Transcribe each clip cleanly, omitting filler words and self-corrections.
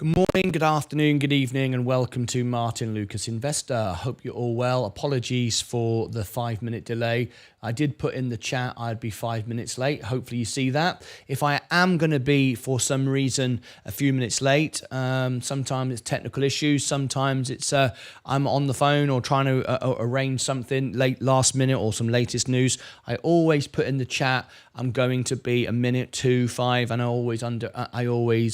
Good morning, good afternoon, good evening, and welcome to Martyn Lucas Investor. Hope you're all well. Apologies for the 5-minute delay. I did put in the chat I'd be 5 minutes late. Hopefully you see that. If I am going to be, for some reason, a few minutes late, sometimes it's technical issues, sometimes it's I'm on the phone or trying to arrange something late last minute or some latest news. I always put in the chat I'm going to be a minute, 2, 5, and I always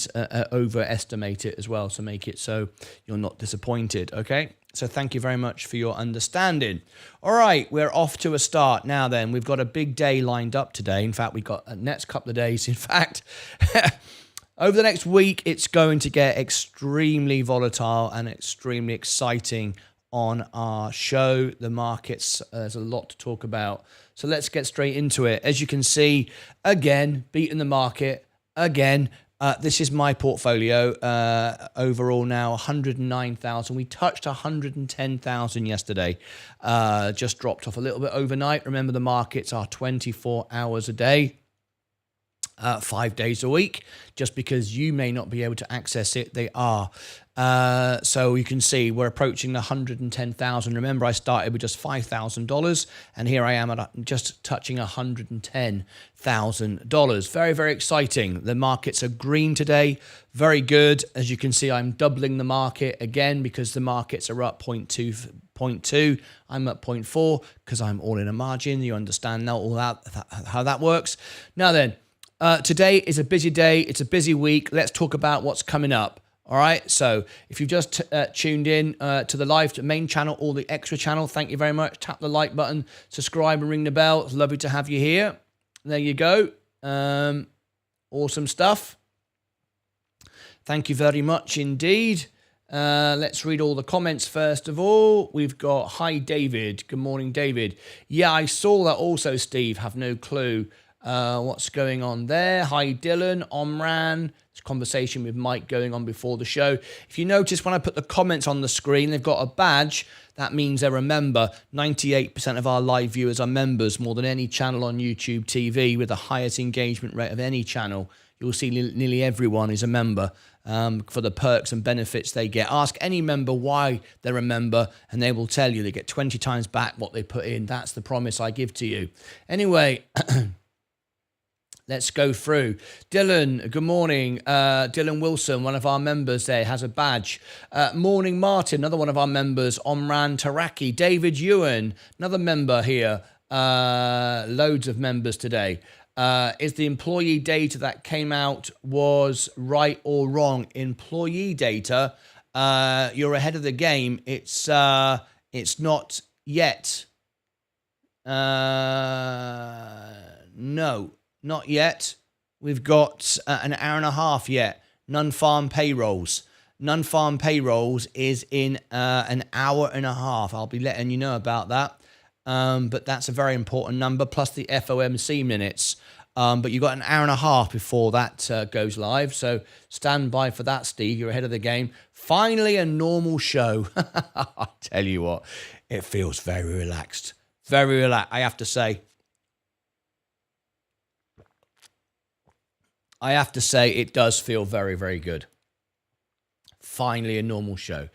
overestimate it as well to make it so you're not disappointed, okay? So thank you very much for your understanding. All right, we're off to a start. Now then, we've got a big day lined up today. In fact, we've got a next couple of days. In fact, over the next week, it's going to get extremely volatile and extremely exciting on our show. The markets, there's a lot to talk about. So let's get straight into it. As you can see, again, beating the market, again. This is my portfolio overall now, 109,000. We touched 110,000 yesterday. Just dropped off a little bit overnight. Remember, the markets are 24 hours a day, 5 days a week. Just because you may not be able to access it, they are. So you can see we're approaching the 110,000. Remember, I started with just $5,000, and here I am at just touching $110,000. Very, very exciting. The markets are green today. Very good. As you can see, I'm doubling the market again because the markets are up 0.2. I'm at 0.4 because I'm all in a margin. You understand now all that how that works. Now then, today is a busy day. It's a busy week. Let's talk about what's coming up. All right, so if you've just tuned in to the live main channel or the extra channel, thank you very much. Tap the like button, subscribe and ring the bell. It's lovely to have you here. There you go. Awesome stuff. Thank you very much indeed. Let's read all the comments first of all. We've got, hi David. Good morning, David. Yeah, I saw that also, Steve. Have no clue what's going on there. Hi Dylan, Omran. Conversation with Mike going on before the show. If you notice when I put the comments on the screen, they've got a badge. That means they're a member. 98% of our live viewers are members, more than any channel on YouTube TV, with the highest engagement rate of any channel. You'll see nearly everyone is a member for the perks and benefits they get. Ask any member why they're a member, and they will tell you they get 20 times back what they put in. That's the promise I give to you. Anyway, let's go through. Dylan, good morning. Dylan Wilson, one of our members there, has a badge. Morning, Martin, another one of our members. Omran Taraki. David Ewan, another member here. Loads of members today. Is the employee data that came out was right or wrong? Employee data, you're ahead of the game. It's not yet. No. Not yet. We've got an hour and a half yet. Non-farm payrolls. Non-farm payrolls is in an hour and a half. I'll be letting you know about that. But that's a very important number, plus the FOMC minutes. But you've got an hour and a half before that goes live. So stand by for that, Steve. You're ahead of the game. Finally, a normal show. I tell you what, it feels very relaxed. Very relaxed, I have to say. I have to say it does feel very, very good. Finally, a normal show.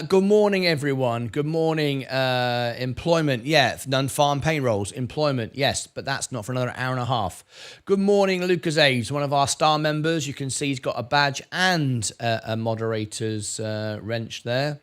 Good morning, everyone. Good morning, employment. Yeah, non-farm payrolls. Employment, yes, but that's not for another hour and a half. Good morning, Lucas Aids, one of our star members. You can see he's got a badge and a moderator's wrench there.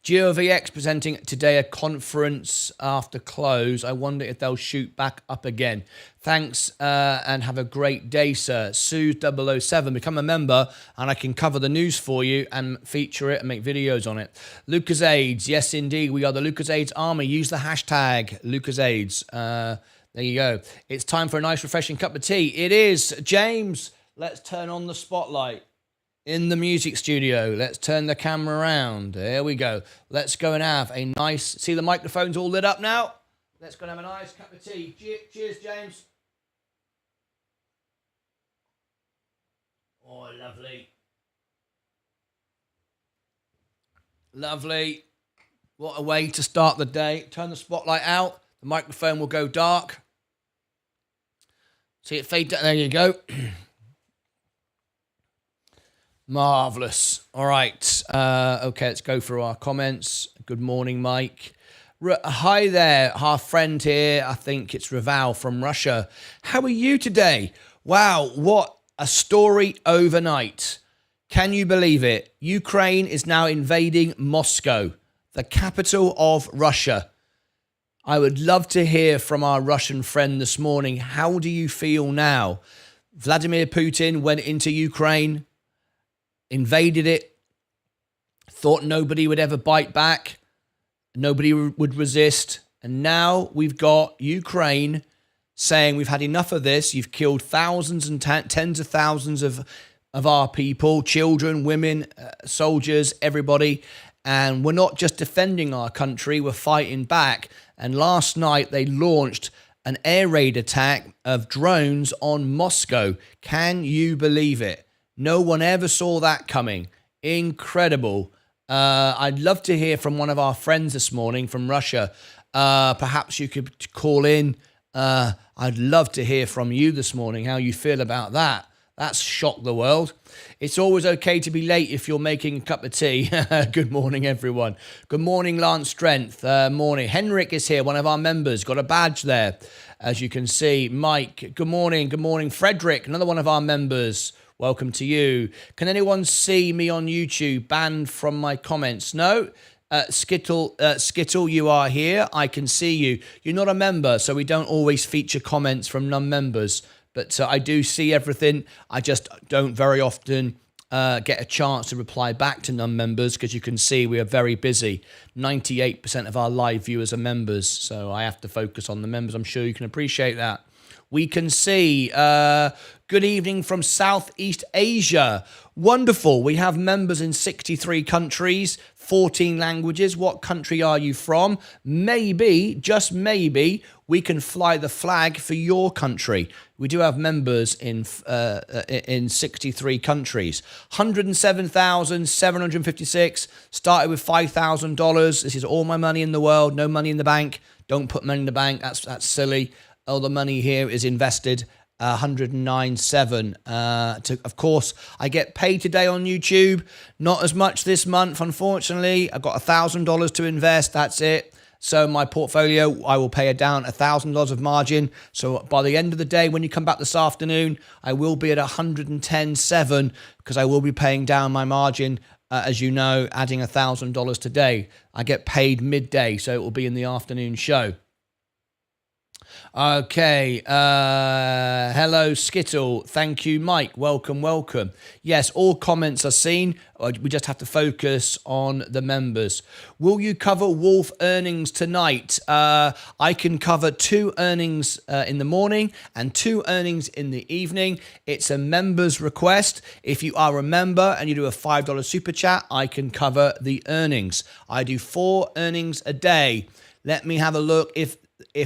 GeoVX presenting today a conference after close. I wonder if they'll shoot back up again. Thanks and have a great day, sir. Sue007, become a member and I can cover the news for you and feature it and make videos on it. Lucas Aids, yes indeed, we are the Lucas Aids army. Use the hashtag Lucas Aids. There you go. It's time for a nice refreshing cup of tea. It is. James, let's turn on the spotlight. In the music studio, let's turn the camera around. There we go. Let's go and have a nice... See the microphones all lit up now? Let's go and have a nice cup of tea. Cheers, James. Oh, lovely. Lovely. What a way to start the day. Turn the spotlight out. The microphone will go dark. See it fade down. There you go. Marvelous. All right. Okay, let's go through our comments. Good morning, Mike. Hi there, our friend here. I think it's Raval from Russia. How are you today? Wow, what a story overnight. Can you believe it? Ukraine is now invading Moscow, the capital of Russia. I would love to hear from our Russian friend this morning. How do you feel now? Vladimir Putin went into Ukraine, invaded it, thought nobody would ever bite back, nobody would resist, and now we've got Ukraine saying we've had enough of this. You've killed thousands and tens of thousands of our people, children, women, soldiers, everybody, and we're not just defending our country, we're fighting back. And last night they launched an air raid attack of drones on Moscow. Can you believe it? No one ever saw that coming. Incredible. I'd love to hear from one of our friends this morning from Russia. Perhaps you could call in. I'd love to hear from you this morning, how you feel about that. That's shocked the world. It's always okay to be late if you're making a cup of tea. Good morning, everyone. Good morning, Lance Strength. Morning. Henrik is here, one of our members. Got a badge there, as you can see. Mike, good morning. Good morning. Frederick, another one of our members. Welcome to you. Can see me on YouTube? Banned from my comments? No? Skittle, you are here. I can see you. You're not a member, so we don't always feature comments from non-members. But I do see everything. I just don't very often get a chance to reply back to non-members because you can see we are very busy. 98% of our live viewers are members, so I have to focus on the members. I'm sure you can appreciate that. We can see, good evening from Southeast Asia. Wonderful. We have members in 63 countries, 14 languages. What country are you from? Maybe, just maybe, we can fly the flag for your country. We do have members in 63 countries. 107,756. Started with $5,000. This is all my money in the world. No money in the bank. Don't put money in the bank. That's silly. All the money here is invested. 109.7. Of course, I get paid today on YouTube. Not as much this month, unfortunately. I've got $1,000 to invest. That's it. So my portfolio, I will pay down $1,000 of margin. So by the end of the day, when you come back this afternoon, I will be at 110.7 because I will be paying down my margin. As you know, adding $1,000 today. I get paid midday, so it will be in the afternoon show. Okay, hello Skittle, thank you Mike, welcome. Yes, all comments are seen, we just have to focus on the members. Will you cover Wolf earnings tonight? I can cover 2 earnings in the morning and 2 earnings in the evening. It's a member's request. If you are a member and you do a $5 super chat, I can cover the earnings. I do 4 earnings a day. Let me have a look if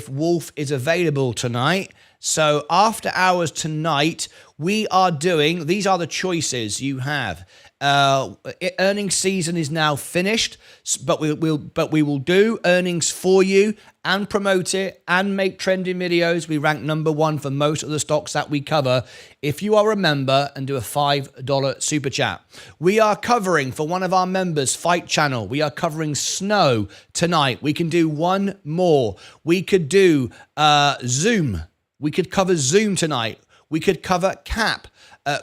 Wolf is available tonight. So after hours tonight, we are doing, these are the choices you have. Earnings season is now finished, but we will do earnings for you and promote it and make trending videos. We rank #1 for most of the stocks that we cover. If you are a member and do a $5 super chat, we are covering for one of our members, Fight Channel. We are covering Snow tonight. We can do one more. We could do Zoom. We could cover Zoom tonight. We could cover CAP.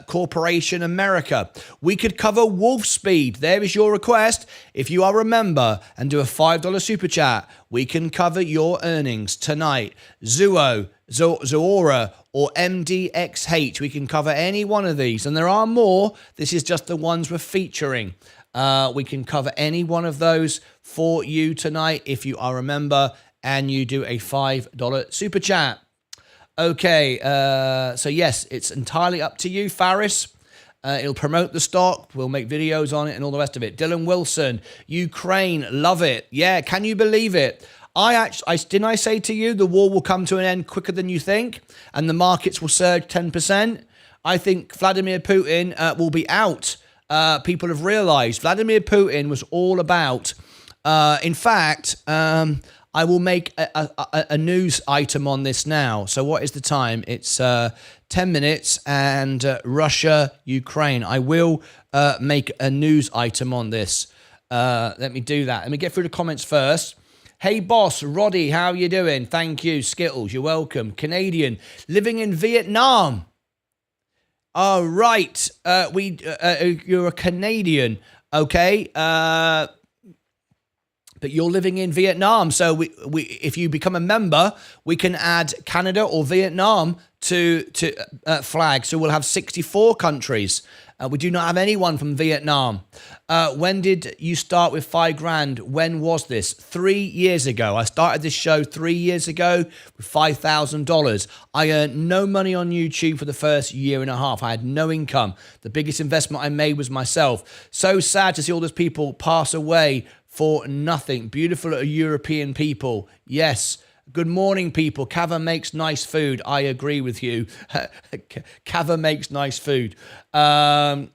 Corporation America. We could cover Wolf Speed. There is your request. If you are a member and do a $5 super chat, we can cover your earnings tonight. Zuo, Zoora, or MDXH. We can cover any one of these. And there are more. This is just the ones we're featuring. We can cover any one of those for you tonight if you are a member and you do a $5 super chat. Okay, so yes, it's entirely up to you, Faris. It'll promote the stock. We'll make videos on it and all the rest of it. Dylan Wilson, Ukraine, love it. Yeah, can you believe it? Didn't I say to you the war will come to an end quicker than you think and the markets will surge 10%? I think Vladimir Putin will be out. People have realized Vladimir Putin was all about, in fact, I will make a news item on this now. So what is the time? It's 10 minutes and Russia, Ukraine. I will make a news item on this. Let me do that. Let me get through the comments first. Hey boss, Roddy, how you doing? Thank you. Skittles, you're welcome. Canadian, living in Vietnam. Oh, right. You're a Canadian, okay? But you're living in Vietnam. So if you become a member, we can add Canada or Vietnam to flag. So we'll have 64 countries. We do not have anyone from Vietnam. When did you start with $5,000? When was this? 3 years ago. I started this show 3 years ago with $5,000. I earned no money on YouTube for the first year and a half. I had no income. The biggest investment I made was myself. So sad to see all those people pass away for nothing. Beautiful European people. Yes. Good morning, people. Kava makes nice food. I agree with you. Kava makes nice food. Andre,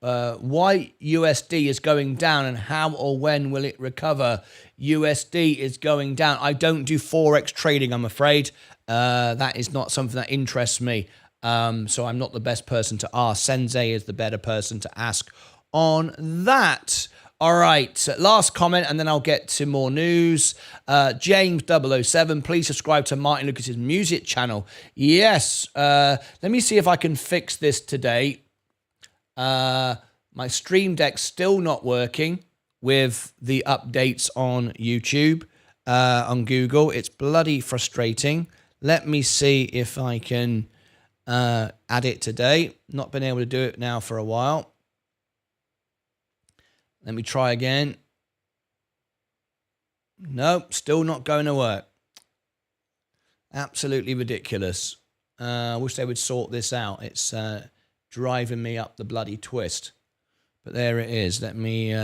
why USD is going down and how or when will it recover? USD is going down. I don't do Forex trading, I'm afraid. That is not something that interests me. So I'm not the best person to ask. Sensei is the better person to ask on that. All right, last comment, and then I'll get to more news. James007, please subscribe to Martyn Lucas's music channel. Yes, let me see if I can fix this today. My Stream Deck's still not working with the updates on YouTube, on Google. It's bloody frustrating. Let me see if I can add it today. Not been able to do it now for a while. Let me try again. Nope, still not going to work. Absolutely ridiculous. I wish they would sort this out. It's driving me up the bloody twist. But there it is. Let me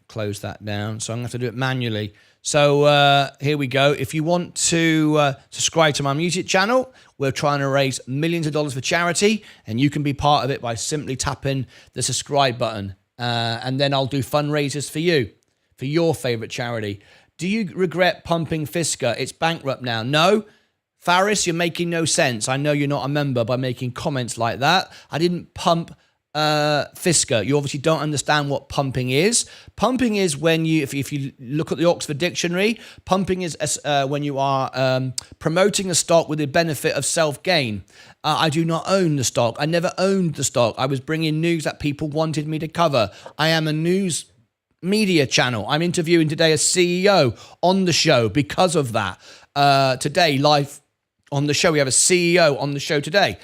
close that down. So I'm going to have to do it manually. So here we go. If you want to subscribe to my music channel, we're trying to raise millions of dollars for charity. And you can be part of it by simply tapping the subscribe button. And then I'll do fundraisers for you, for your favorite charity. Do you regret pumping Fisker? It's bankrupt now. No. Faris, you're making no sense. I know you're not a member by making comments like that. I didn't pump Fisker. You obviously don't understand what pumping is. Pumping is when you, if you look at the Oxford Dictionary, pumping is when you are promoting a stock with the benefit of self-gain. I do not own the stock. I never owned the stock. I was bringing news that people wanted me to cover. I am a news media channel. I'm interviewing today a CEO on the show because of that. Today, live on the show, we have a CEO on the show today.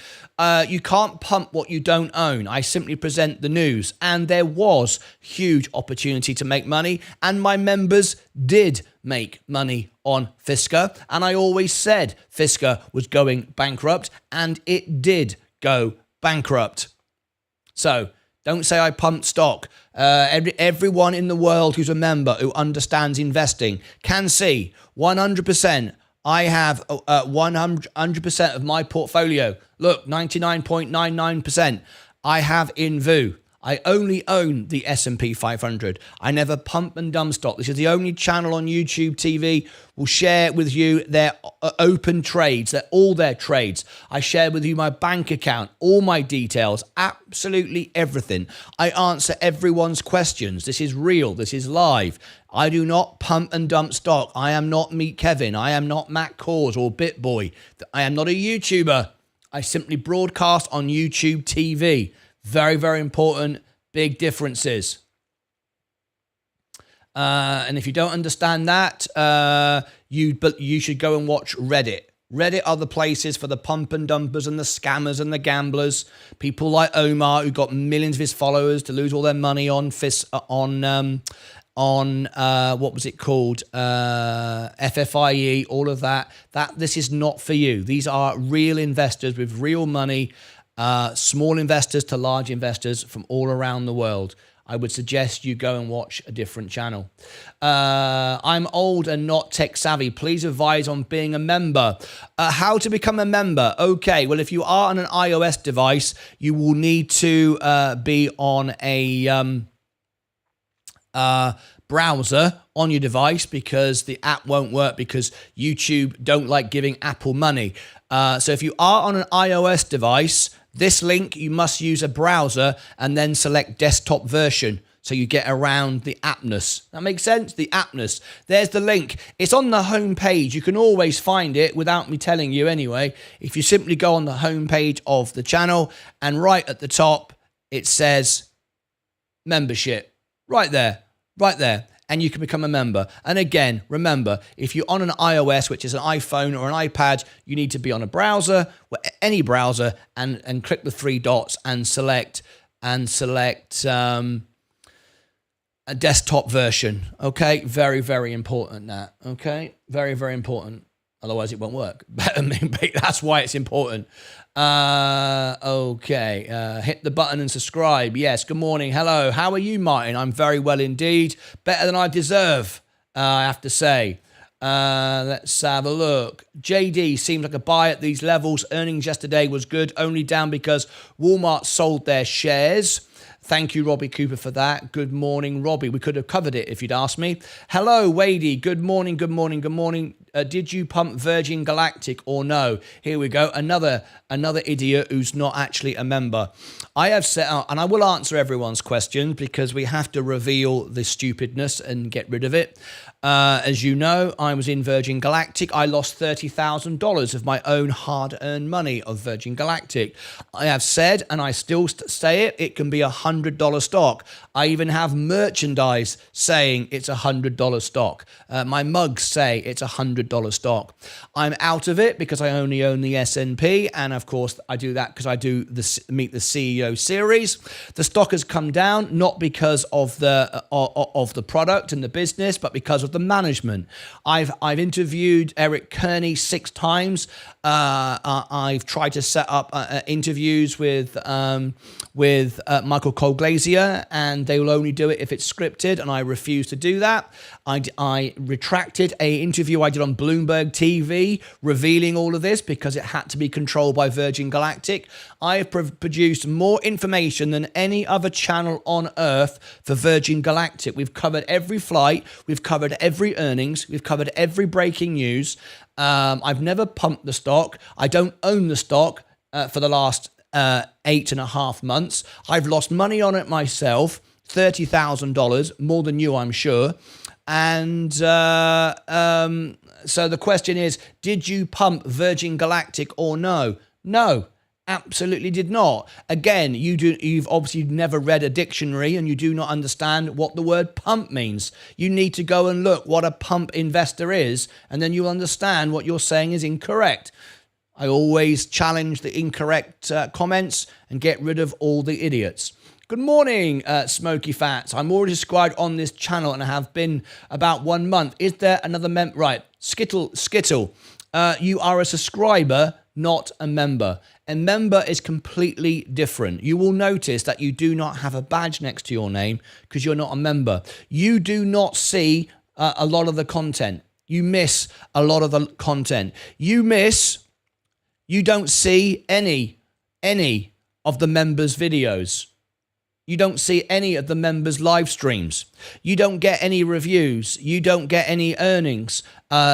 You can't pump what you don't own. I simply present the news. And there was huge opportunity to make money. And my members did make money on Fisker. And I always said Fisker was going bankrupt. And it did go bankrupt. So don't say I pumped stock. Everyone in the world who's a member who understands investing can see 100%. I have 100% of my portfolio. Look, 99.99%. I have in VU. I only own the S&P 500. I never pump and dump stock. This is the only channel on YouTube TV will share with you their open trades, all their trades. I share with you my bank account, all my details, absolutely everything. I answer everyone's questions. This is real. This is live. I do not pump and dump stock. I am not Meet Kevin. I am not Matt Kors or BitBoy. I am not a YouTuber. I simply broadcast on YouTube TV. Very, very important, big differences. And if you don't understand that, you should go and watch Reddit. Reddit are the places for the pump and dumpers and the scammers and the gamblers. People like Omar, who got millions of his followers to lose all their money on what was it called? FFIE, all of that. This is not for you. These are real investors with real money. Small investors to large investors from all around the world. I would suggest you go and watch a different channel. I'm old and not tech savvy. Please advise on being a member. How to become a member? Okay, well, if you are on an iOS device, you will need to be on a browser on your device because the app won't work because YouTube don't like giving Apple money. So if you are on an iOS device, this link, you must use a browser and then select desktop version. So you get around the appness. That makes sense? The appness. There's the link. It's on the home page. You can always find it without me telling you anyway. If you simply go on the home page of the channel and right at the top, it says membership. Right there. And you can become a member. And again, remember, if you're on an iOS, which is an iPhone or an iPad, you need to be on a browser, any browser, and click the three dots and select a desktop version. Okay, very, very important that. Okay, very, very important. Otherwise, it won't work. That's why it's important. Okay, hit the button and subscribe. Yes, good morning. Hello, how are you, Martin? I'm very well indeed. Better than I deserve, I have to say. Let's have a look. JD seems like a buy at these levels. Earnings yesterday was good, only down because Walmart sold their shares. Thank you, Robbie Cooper, for that. Good morning, Robbie. We could have covered it if you'd asked me. Hello, Wadey. Good morning. Did you pump Virgin Galactic or no? Here we go. Another idiot who's not actually a member. I have set out, and I will answer everyone's questions because we have to reveal the stupidness and get rid of it. As you know, I was in Virgin Galactic. I lost $30,000 of my own hard-earned money of Virgin Galactic. I have said, and I still say it, it can be $100 stock. I even have merchandise saying it's $100 stock. My mugs say it's $100 stock. I'm out of it because I only own the S&P, and of course I do that because I do the Meet the CEO series. The stock has come down not because of the product and the business, but because of the management. I've interviewed Eric Kearney 6 times. I've tried to set up interviews with Michael Colglazier, and they will only do it if it's scripted, and I refuse to do that. I retracted an interview I did on Bloomberg TV revealing all of this because it had to be controlled by Virgin Galactic. I have produced more information than any other channel on earth for Virgin Galactic. We've covered every flight, we've covered every earnings, we've covered every breaking news. I've never pumped the stock. I don't own the stock for the last 8.5 months. I've lost money on it myself, $30,000, more than you, I'm sure. And so the question is, did you pump Virgin Galactic or no? No, absolutely did not. Again, you've obviously never read a dictionary and you do not understand what the word pump means. You need to go and look what a pump investor is, and then you'll understand what you're saying is incorrect. I always challenge the incorrect comments and get rid of all the idiots. Good morning, Smoky Fats. I'm already subscribed on this channel and I have been about 1 month. Is there another right, Skittle. You are a subscriber, not a member. A member is completely different. You will notice that you do not have a badge next to your name because you're not a member. You do not see a lot of the content. You miss a lot of the content. You don't see any of the members' videos. You don't see any of the members' live streams. You don't get any reviews. You don't get any earnings.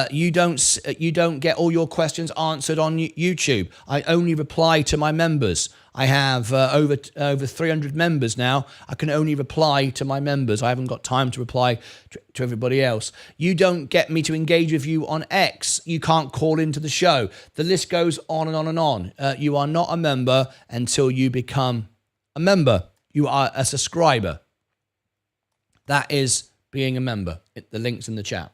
You don't get all your questions answered on YouTube. I only reply to my members. I have over 300 members now. I can only reply to my members. I haven't got time to reply to everybody else. You don't get me to engage with you on X. You can't call into the show. The list goes on and on and on. You are not a member until you become a member. You are a subscriber. That is being a member. The link's in the chat.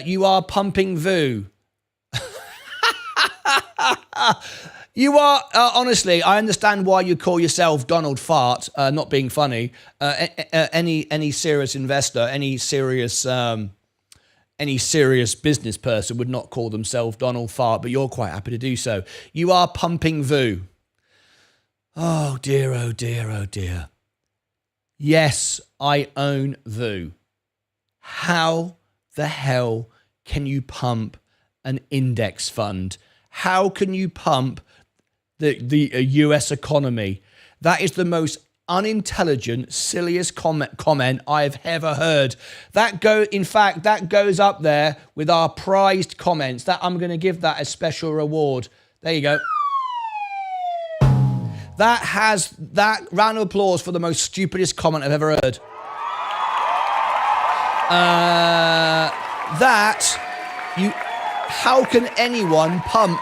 You are pumping VOO. You are, honestly, I understand why you call yourself Donald Fart, not being funny. Any serious investor, any serious business person would not call themselves Donald Fart, but you're quite happy to do so. You are pumping VOO. Oh dear, oh dear, oh dear. Yes, I own VOO. How the hell can you pump an index fund? How can you pump the US economy? That is the most unintelligent, silliest comment I've ever heard. In fact, that goes up there with our prized comments. That I'm going to give that a special reward. There you go. That round of applause for the most stupidest comment I've ever heard. How can anyone pump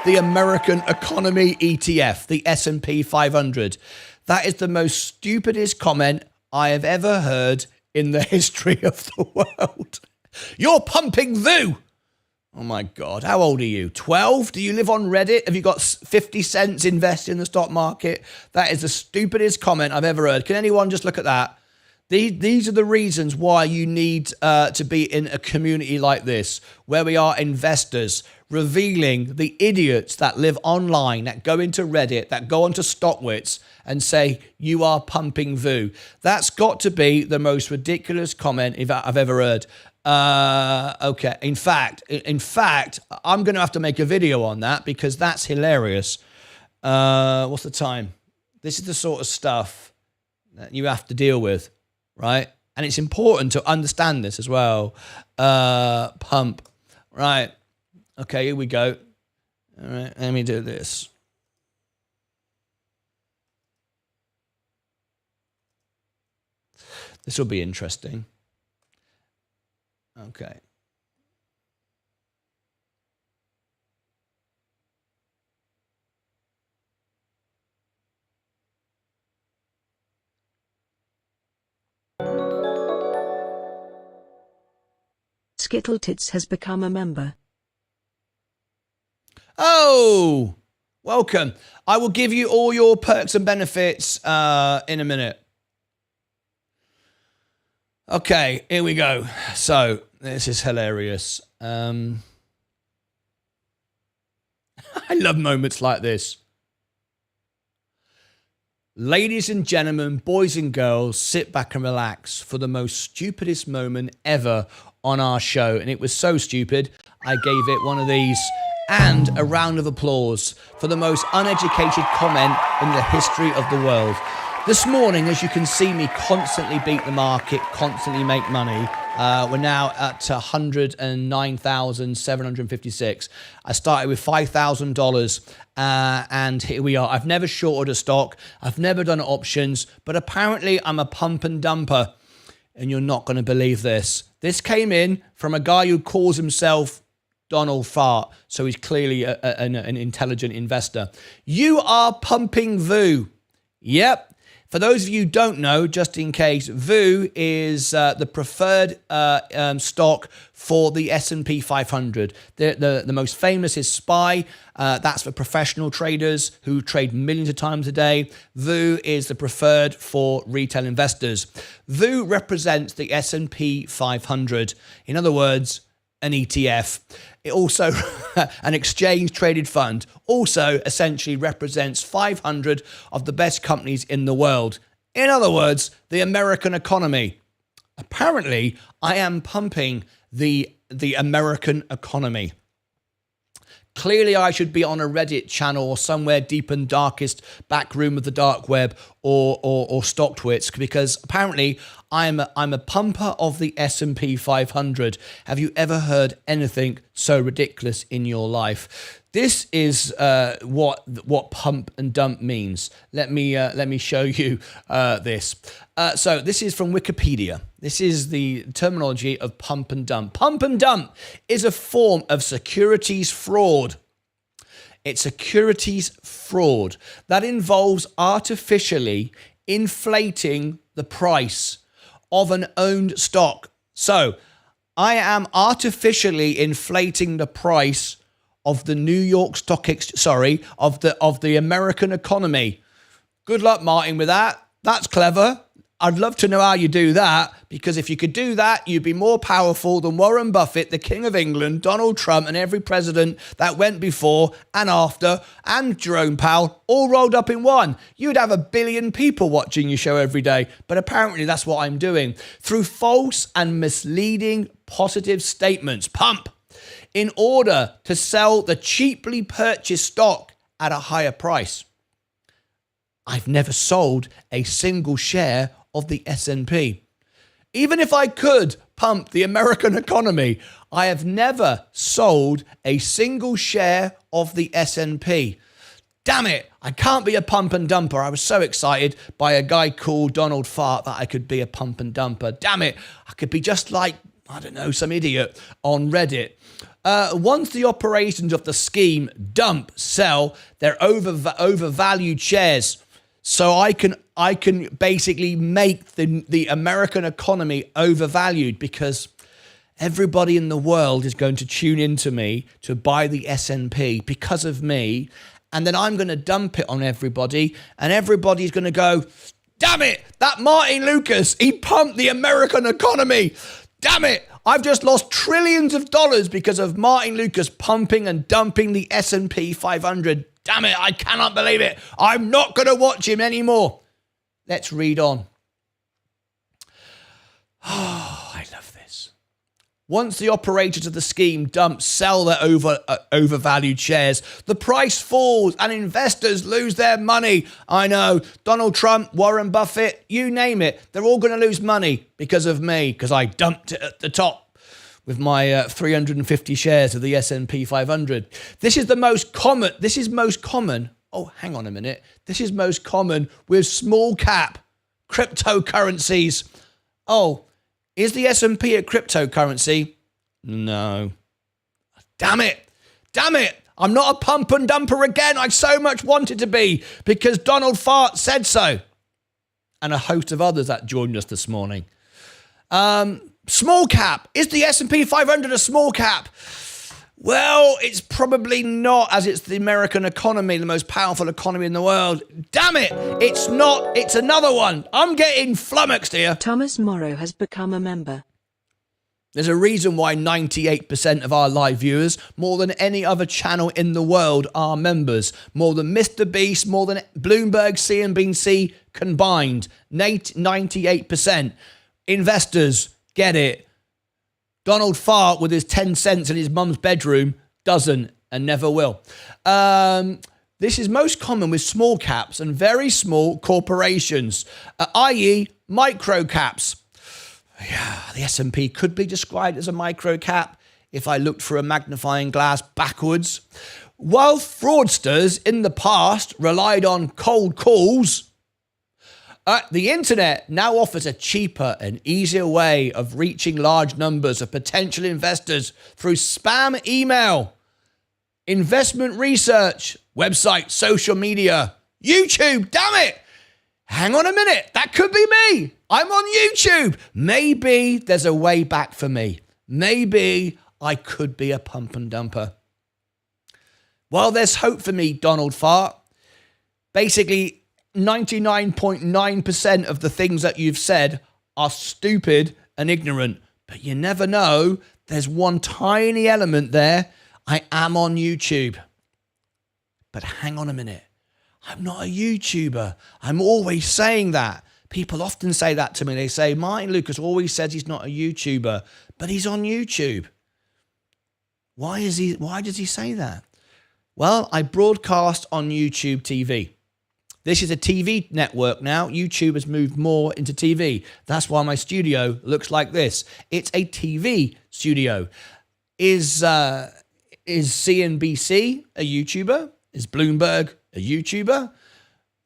the American economy ETF, the S&P 500? That is the most stupidest comment I have ever heard in the history of the world. You're pumping VU. Oh my God. How old are you? 12? Do you live on Reddit? Have you got 50 cents invested in the stock market? That is the stupidest comment I've ever heard. Can anyone just look at that? These are the reasons why you need to be in a community like this, where we are investors, revealing the idiots that live online, that go into Reddit, that go onto StockWits and say, you are pumping VU. That's got to be the most ridiculous comment I've ever heard. Okay. In fact, I'm going to have to make a video on that because that's hilarious. What's the time? This is the sort of stuff that you have to deal with, right? And it's important to understand this as well. Pump. Right. Okay, here we go. All right, let me do this. This will be interesting. Okay. Skittletits has become a member. Oh, welcome. I will give you all your perks and benefits in a minute. Okay, here we go. So, this is hilarious. I love moments like this. Ladies and gentlemen, boys and girls, sit back and relax for the most stupidest moment ever on our show. And it was so stupid, I gave it one of these and a round of applause for the most uneducated comment in the history of the world. This morning, as you can see me constantly beat the market, constantly make money. We're now at $109,756. I started with $5,000 and here we are. I've never shorted a stock. I've never done options, but apparently I'm a pump and dumper. And you're not going to believe this. This came in from a guy who calls himself Donald Fart. So he's clearly an intelligent investor. You are pumping VU. Yep. For those of you who don't know, just in case, VU is the preferred stock for the S&P 500. The most famous is SPY. That's for professional traders who trade millions of times a day. VU is the preferred for retail investors. VU represents the S&P 500. In other words, an ETF. It also, an exchange-traded fund, also essentially represents 500 of the best companies in the world. In other words, the American economy. Apparently, I am pumping the American economy. Clearly, I should be on a Reddit channel or somewhere deep and darkest back room of the dark web or StockTwits, because apparently I'm a pumper of the S&P 500. Have you ever heard anything so ridiculous in your life? This is what pump and dump means. Let me show you this. So this is from Wikipedia. This is the terminology of pump and dump. Pump and dump is a form of securities fraud. It's securities fraud that involves artificially inflating the price of an owned stock. So I am artificially inflating the price of the New York Stock Exchange, of the American economy. Good luck, Martin, with that. That's clever. I'd love to know how you do that, because if you could do that, you'd be more powerful than Warren Buffett, the King of England, Donald Trump, and every president that went before and after, and Jerome Powell, all rolled up in one. You'd have 1 billion people watching your show every day. But apparently that's what I'm doing. Through false and misleading positive statements, pump, in order to sell the cheaply purchased stock at a higher price. I've never sold a single share of the S&P. Even if I could pump the American economy, I have never sold a single share of the S&P. Damn it, I can't be a pump and dumper. I was so excited by a guy called Donald Fart that I could be a pump and dumper. Damn it, I could be just like, I don't know, some idiot on Reddit. Once the operations of the scheme dump, sell their overvalued shares, so I can basically make the American economy overvalued, because everybody in the world is going to tune into me to buy the S&P because of me. And then I'm going to dump it on everybody, and everybody's going to go, damn it, that Martyn Lucas, he pumped the American economy. Damn it, I've just lost trillions of dollars because of Martyn Lucas pumping and dumping the S&P 500. Damn it, I cannot believe it. I'm not going to watch him anymore. Let's read on. Oh, I love this. Once the operators of the scheme dump, sell their overvalued shares, the price falls and investors lose their money. I know, Donald Trump, Warren Buffett, you name it, they're all going to lose money because of me, because I dumped it at the top with my 350 shares of the S&P 500. This is most common. Oh, hang on a minute. This is most common with small cap cryptocurrencies. Oh, is the S&P a cryptocurrency? No. Damn it. I'm not a pump and dumper again. I so much wanted to be because Donald Fart said so. And a host of others that joined us this morning. Small cap. Is the S&P 500 a small cap? Well, it's probably not, as it's the American economy, the most powerful economy in the world. Damn it! It's not. It's another one. I'm getting flummoxed here. Thomas Morrow has become a member. There's a reason why 98% of our live viewers, more than any other channel in the world, are members. More than Mr. Beast, more than Bloomberg, CNBC combined. 98%. Investors, get it. Donald Fart with his 10 cents in his mum's bedroom doesn't and never will. This is most common with small caps and very small corporations, i.e. micro caps. Yeah, the S&P could be described as a micro cap if I looked through a magnifying glass backwards. While fraudsters in the past relied on cold calls, the internet now offers a cheaper and easier way of reaching large numbers of potential investors through spam email, investment research, website, social media, YouTube. Damn it! Hang on a minute. That could be me. I'm on YouTube. Maybe there's a way back for me. Maybe I could be a pump and dumper. Well, there's hope for me, Donald Fart. Basically, 99.9% of the things that you've said are stupid and ignorant, but you never know. There's one tiny element there. I am on YouTube. But hang on a minute. I'm not a YouTuber. I'm always saying that. People often say that to me. They say, Martyn Lucas always says he's not a YouTuber, but he's on YouTube. Why does he say that? Well, I broadcast on YouTube TV. This is a TV network now. YouTube has moved more into TV. That's why my studio looks like this. It's a TV studio. Is CNBC a YouTuber? Is Bloomberg a YouTuber?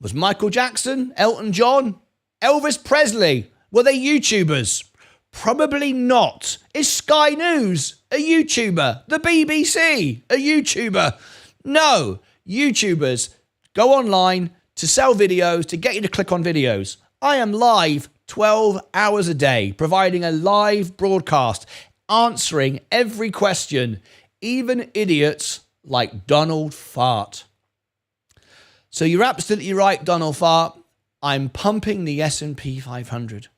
Was Michael Jackson, Elton John, Elvis Presley, were they YouTubers? Probably not. Is Sky News a YouTuber? The BBC a YouTuber? No. YouTubers go online to sell videos, to get you to click on videos. I am live 12 hours a day, providing a live broadcast, answering every question, even idiots like Donald Fart. So you're absolutely right, Donald Fart. I'm pumping the S&P 500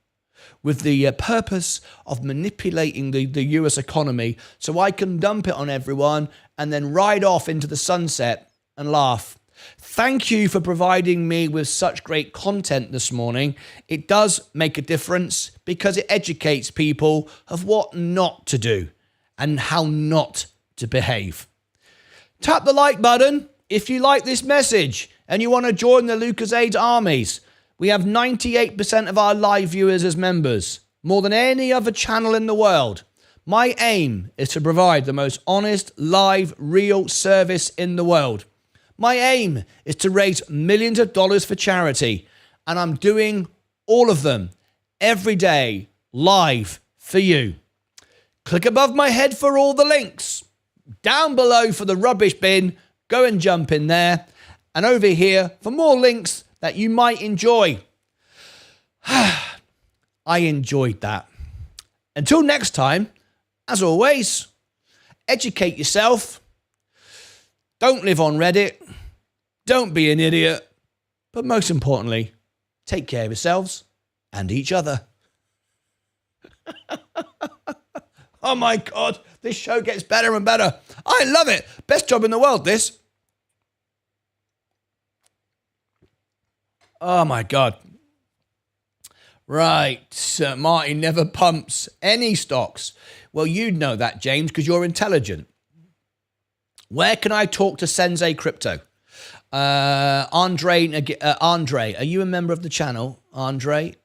with the purpose of manipulating the US economy so I can dump it on everyone and then ride off into the sunset and laugh. Thank you for providing me with such great content this morning. It does make a difference because it educates people of what not to do and how not to behave. Tap the like button if you like this message and you want to join the Lucasade armies, we have 98% of our live viewers as members, more than any other channel in the world. My aim is to provide the most honest, live, real service in the world. My aim is to raise millions of dollars for charity, and I'm doing all of them every day live for you. Click above my head for all the links. Down below for the rubbish bin, go and jump in there. And over here for more links that you might enjoy. I enjoyed that. Until next time, as always, educate yourself. Don't live on Reddit. Don't be an idiot. But most importantly, take care of yourselves and each other. Oh my God, this show gets better and better. I love it. Best job in the world, this. Oh my God. Right. Martyn never pumps any stocks. Well, you'd know that, James, because you're intelligent. Where can I talk to Sensei Crypto? Andre, are you a member of the channel? Andre?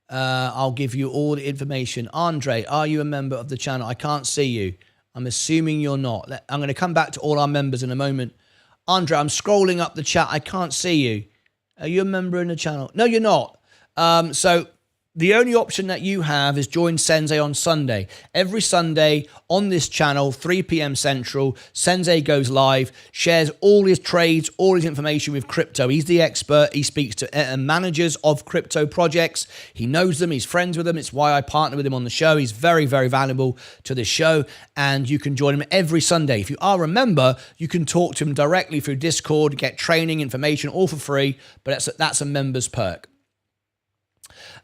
I'll give you all the information. Andre, are you a member of the channel? I can't see you. I'm assuming you're not. I'm going to come back to all our members in a moment. Andre, I'm scrolling up the chat. I can't see you. Are you a member in the channel? No, you're not. So the only option that you have is join Sensei on Sunday. Every Sunday on this channel, 3 p.m. Central, Sensei goes live, shares all his trades, all his information with crypto. He's the expert. He speaks to managers of crypto projects. He knows them. He's friends with them. It's why I partner with him on the show. He's very, very valuable to this show, and you can join him every Sunday. If you are a member, you can talk to him directly through Discord, get training, information, all for free, but that's a member's perk.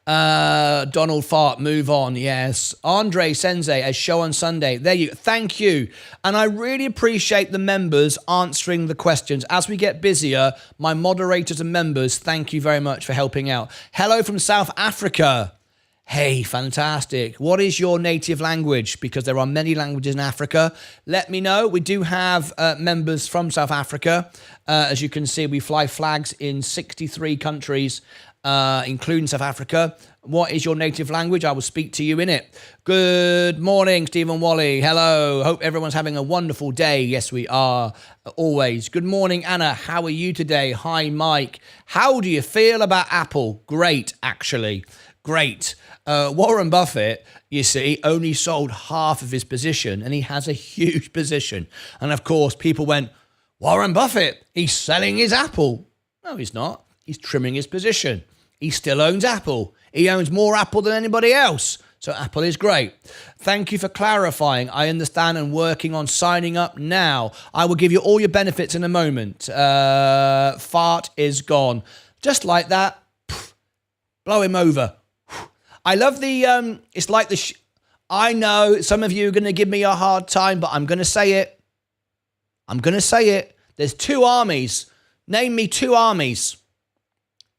Donald Fart, move on. Yes. Andre Sensei, as show on Sunday. There you go. Thank you. And I really appreciate the members answering the questions. As we get busier, my moderators and members, thank you very much for helping out. Hello from South Africa. Hey, fantastic. What is your native language? Because there are many languages in Africa. Let me know. We do have members from South Africa. As you can see, we fly flags in 63 countries, including South Africa. What is your native language? I will speak to you in it. Good morning, Stephen Wally. Hello. Hope everyone's having a wonderful day. Yes, we are. Always. Good morning, Anna. How are you today? Hi, Mike. How do you feel about Apple? Great, actually. Great. Warren Buffett, you see, only sold half of his position, and he has a huge position. And of course, people went, Warren Buffett, he's selling his Apple. No, he's not. He's trimming his position. He still owns Apple. He owns more Apple than anybody else. So Apple is great. Thank you for clarifying. I understand and working on signing up now. I will give you all your benefits in a moment. Fart is gone. Just like that. Blow him over. I love the, it's like the, I know some of you are going to give me a hard time, but I'm going to say it. I'm going to say it. There's two armies. Name me two armies.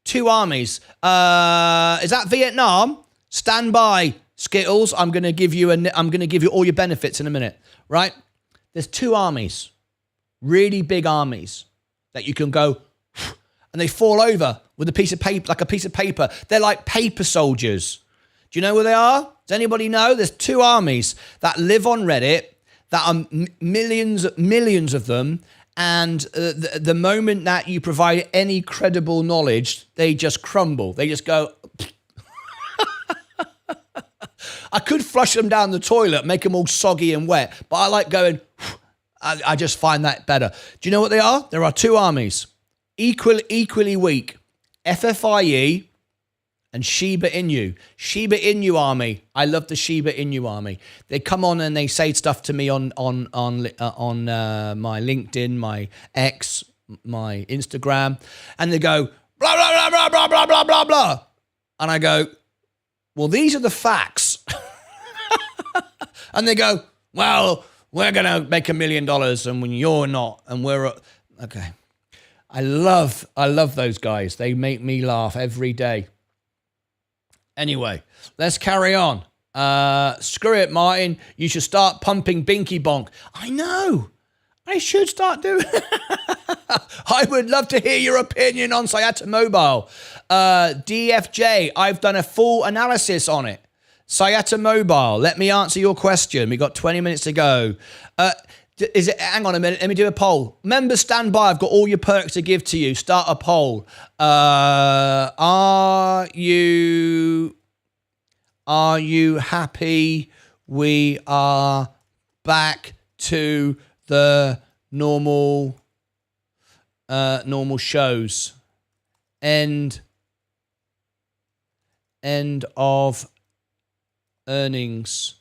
Two armies. Is that Vietnam? Stand by, Skittles. I'm going to give you all your benefits in a minute, right? There's two armies, really big armies that you can go and they fall over with a piece of paper, like a piece of paper. They're like paper soldiers. Do you know where they are? Does anybody know? There's two armies that live on Reddit that are millions of them. And the moment that you provide any credible knowledge, they just crumble. They just go. I could flush them down the toilet, make them all soggy and wet, but I like going. I just find that better. Do you know what they are? There are two armies, equally weak. FFIE and Shiba Inu. Shiba Inu army. I love the Shiba Inu army. They come on and they say stuff to me on my LinkedIn, my X, my Instagram, and they go blah blah blah blah blah blah blah blah blah, and I go, well, these are the facts, and they go, well, we're gonna make $1 million, and when you're not, and we're okay. I love those guys. They make me laugh every day. Anyway, let's carry on. Screw it, Martyn. You should start pumping Binky Bonk. I know. I should start doing I would love to hear your opinion on Sayata Mobile. DFJ, I've done a full analysis on it. Sayata Mobile, let me answer your question. We got 20 minutes to go. Hang on a minute, let me do a poll. Members, stand by. I've got all your perks to give to you. Start a poll. Are you happy we are back to the normal shows? End of earnings.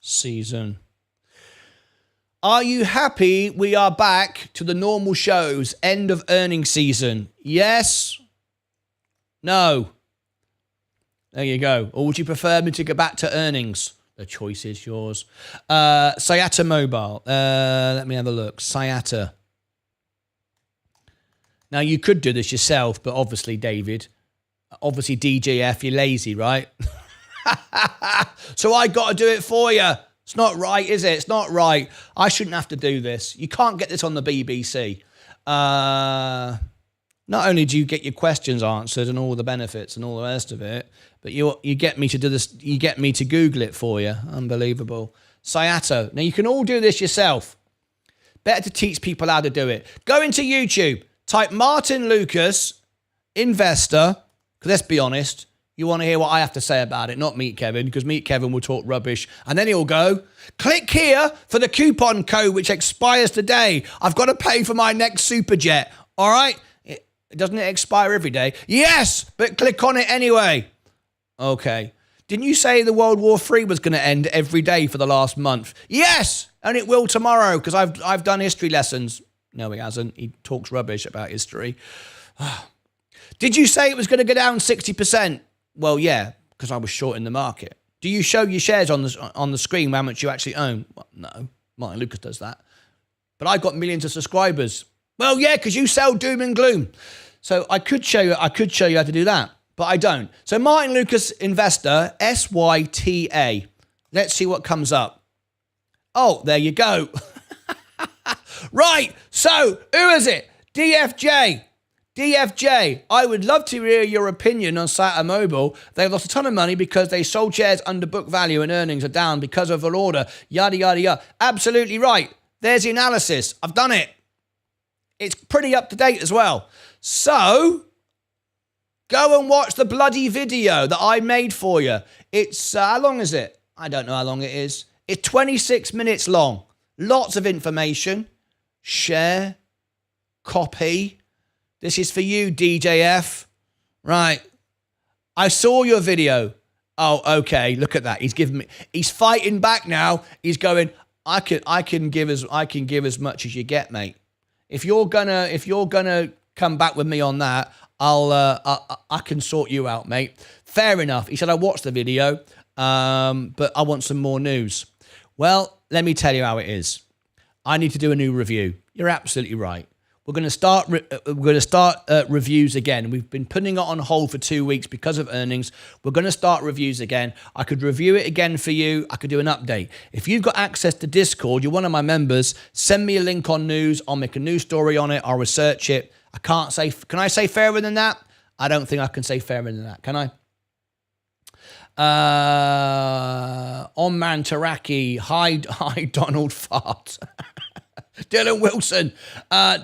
Season. Are you happy we are back to the normal shows? End of earnings season. Yes? No? There you go. Or would you prefer me to go back to earnings? The choice is yours. Sayata Mobile. Let me have a look. Sayata. Now, you could do this yourself, but obviously, David, DJF, you're lazy, right? So I got to do it for you. It's not right, is it? It's not right. I shouldn't have to do this. You can't get this on the BBC. Not only do you get your questions answered and all the benefits and all the rest of it, but you get me to do this. You get me to Google it for you. Unbelievable. Sayata. Now, you can all do this yourself. Better to teach people how to do it. Go into YouTube. Type Martyn Lucas Investor. Because let's be honest, you want to hear what I have to say about it, not Meet Kevin, because Meet Kevin will talk rubbish. And then he'll go, click here for the coupon code which expires today. I've got to pay for my next Superjet. All right? Doesn't it expire every day? Yes, but click on it anyway. Okay. Didn't you say the World War III was going to end every day for the last month? Yes, and it will tomorrow because I've done history lessons. No, he hasn't. He talks rubbish about history. Did you say it was going to go down 60%? Well, yeah, because I was short in the market. Do you show your shares on the screen how much you actually own? Well, no, Martyn Lucas does that. But I've got millions of subscribers. Well, yeah, because you sell doom and gloom. So I could show you how to do that, but I don't. So Martyn Lucas Investor, SYTA. Let's see what comes up. Oh, there you go. Right, so who is it? DFJ. DFJ, I would love to hear your opinion on Sayata Mobile. They've lost a ton of money because they sold shares under book value and earnings are down because of an order. Yada, yada, yada. Absolutely right. There's the analysis. I've done it. It's pretty up to date as well. So, go and watch the bloody video that I made for you. It's, how long is it? I don't know how long it is. It's 26 minutes long. Lots of information. Share. Copy. This is for you, DJF. Right. I saw your video. Oh, okay. Look at that. He's fighting back now. He's going, I can give as much as you get, mate. If you're gonna come back with me on that, I can sort you out, mate. Fair enough. He said, I watched the video, but I want some more news. Well, let me tell you how it is. I need to do a new review. You're absolutely right. We're going to start reviews again. We've been putting it on hold for 2 weeks because of earnings. We're going to start reviews again. I could review it again for you. I could do an update. If you've got access to Discord, you're one of my members, send me a link on news. I'll make a news story on it. I'll research it. Can I say fairer than that? I don't think I can say fairer than that. Can I? Omman Taraki. Hi, Donald Fart. Dylan Wilson,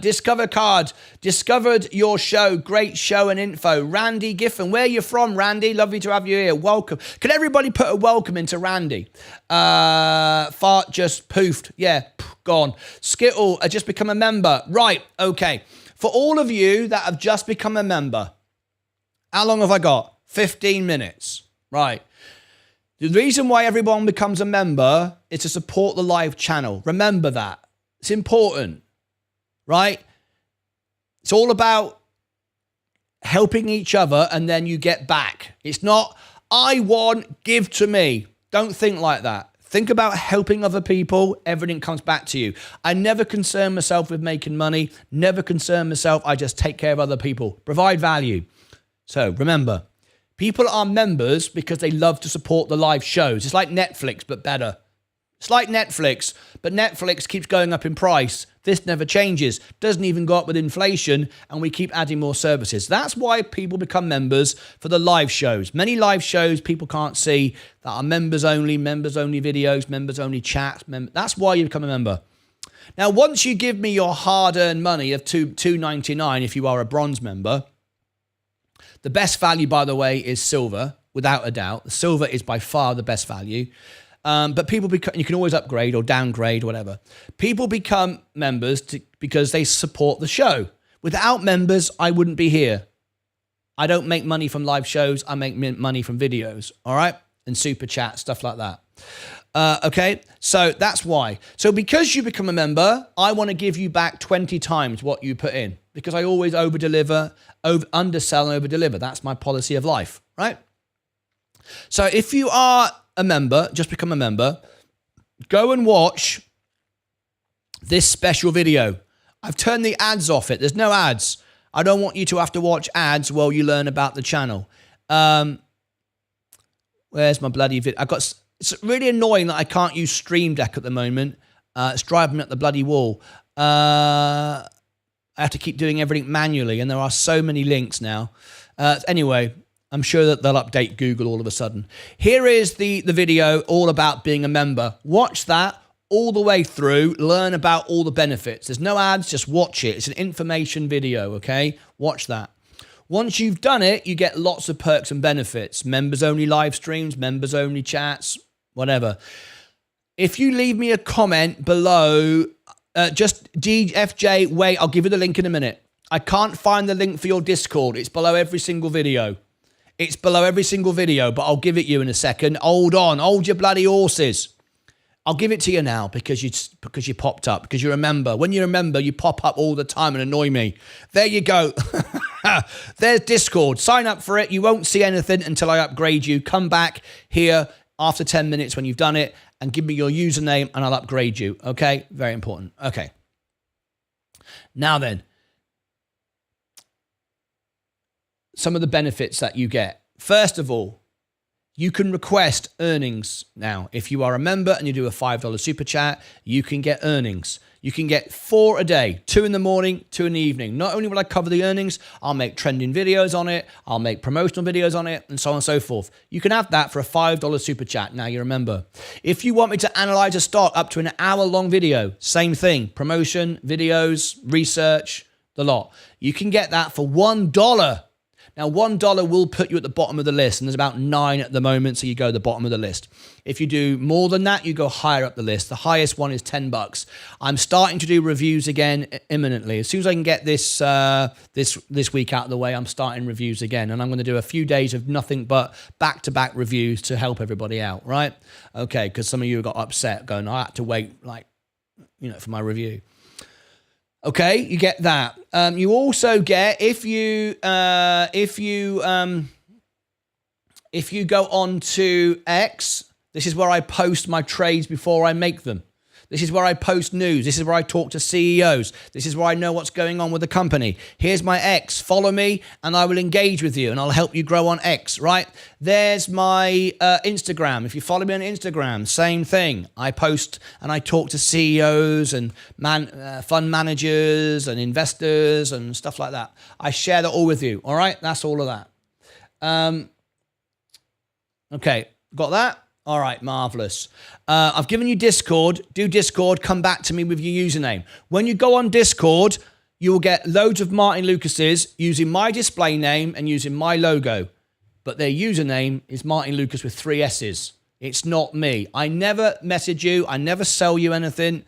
Discover Card, discovered your show, great show and info. Randy Giffen, where are you from, Randy? Lovely to have you here, welcome. Can everybody put a welcome into Randy? Fart just poofed, yeah, gone. Skittle, just become a member, right, okay. For all of you that have just become a member, how long have I got? 15 minutes, right. The reason why everyone becomes a member is to support the live channel, remember that. It's important, right? It's all about helping each other and then you get back. It's not, I want, give to me. Don't think like that. Think about helping other people. Everything comes back to you. I never concern myself with making money. Never concern myself. I just take care of other people. Provide value. So remember, people are members because they love to support the live shows. It's like Netflix, but better. It's like Netflix, but Netflix keeps going up in price. This never changes. Doesn't even go up with inflation, and we keep adding more services. That's why people become members for the live shows. Many live shows people can't see that are members only videos, members only chats. That's why you become a member. Now, once you give me your hard-earned money of $2.99 if you are a bronze member, the best value, by the way, is silver, without a doubt. The silver is by far the best value. But people become, you can always upgrade or downgrade, whatever. People become members because they support the show. Without members, I wouldn't be here. I don't make money from live shows. I make money from videos, all right? And super chat, stuff like that. Okay, so that's why. So because you become a member, I want to give you back 20 times what you put in, because I always over-deliver, undersell and over-deliver. That's my policy of life, right? So if you are a member, just become a member, go and watch this special video. I've turned the ads off it. There's no ads. I don't want you to have to watch ads while you learn about the channel. Where's my bloody video? It's really annoying that I can't use Stream Deck at the moment. It's driving me up the bloody wall. I have to keep doing everything manually, and there are so many links now. Anyway, I'm sure that they'll update Google all of a sudden. Here is the video all about being a member. Watch that all the way through. Learn about all the benefits. There's no ads, just watch it. It's an information video, okay? Watch that. Once you've done it, you get lots of perks and benefits. Members-only live streams, members-only chats, whatever. If you leave me a comment below, just DFJ, wait, I'll give you the link in a minute. I can't find the link for your Discord. It's below every single video. It's below every single video, but I'll give it you in a second. Hold on, hold your bloody horses. I'll give it to you now because you popped up, because you're a member. When you're a member, you pop up all the time and annoy me. There you go. There's Discord. Sign up for it. You won't see anything until I upgrade you. Come back here after 10 minutes when you've done it and give me your username and I'll upgrade you. Okay? Very important. Okay. Now then, some of the benefits that you get. First of all, you can request earnings now. If you are a member and you do a $5 super chat, you can get earnings. You can get 4 a day, 2 in the morning, 2 in the evening. Not only will I cover the earnings, I'll make trending videos on it, I'll make promotional videos on it, and so on and so forth. You can have that for a $5 super chat. Now you're a member. If you want me to analyze a stock up to an hour-long video, same thing. Promotion, videos, research, the lot. You can get that for $1. Now, $1 will put you at the bottom of the list, and there's about 9 at the moment, so you go to the bottom of the list. If you do more than that, you go higher up the list. The highest one is $10. I'm starting to do reviews again imminently. As soon as I can get this this week out of the way, I'm starting reviews again, and I'm going to do a few days of nothing but back-to-back reviews to help everybody out, right? Okay, because some of you got upset going, I had to wait, for my review. Okay, you get that. You also get, if you go on to X, this is where I post my trades before I make them. This is where I post news. This is where I talk to CEOs. This is where I know what's going on with the company. Here's my X. Follow me and I will engage with you and I'll help you grow on X, right? There's my Instagram. If you follow me on Instagram, same thing. I post and I talk to CEOs and fund managers and investors and stuff like that. I share that all with you, all right? That's all of that. Okay, got that? All right, marvelous. I've given you Discord. Do Discord. Come back to me with your username. When you go on Discord, you will get loads of Martyn Lucases using my display name and using my logo. But their username is Martyn Lucas with 3 S's. It's not me. I never message you. I never sell you anything.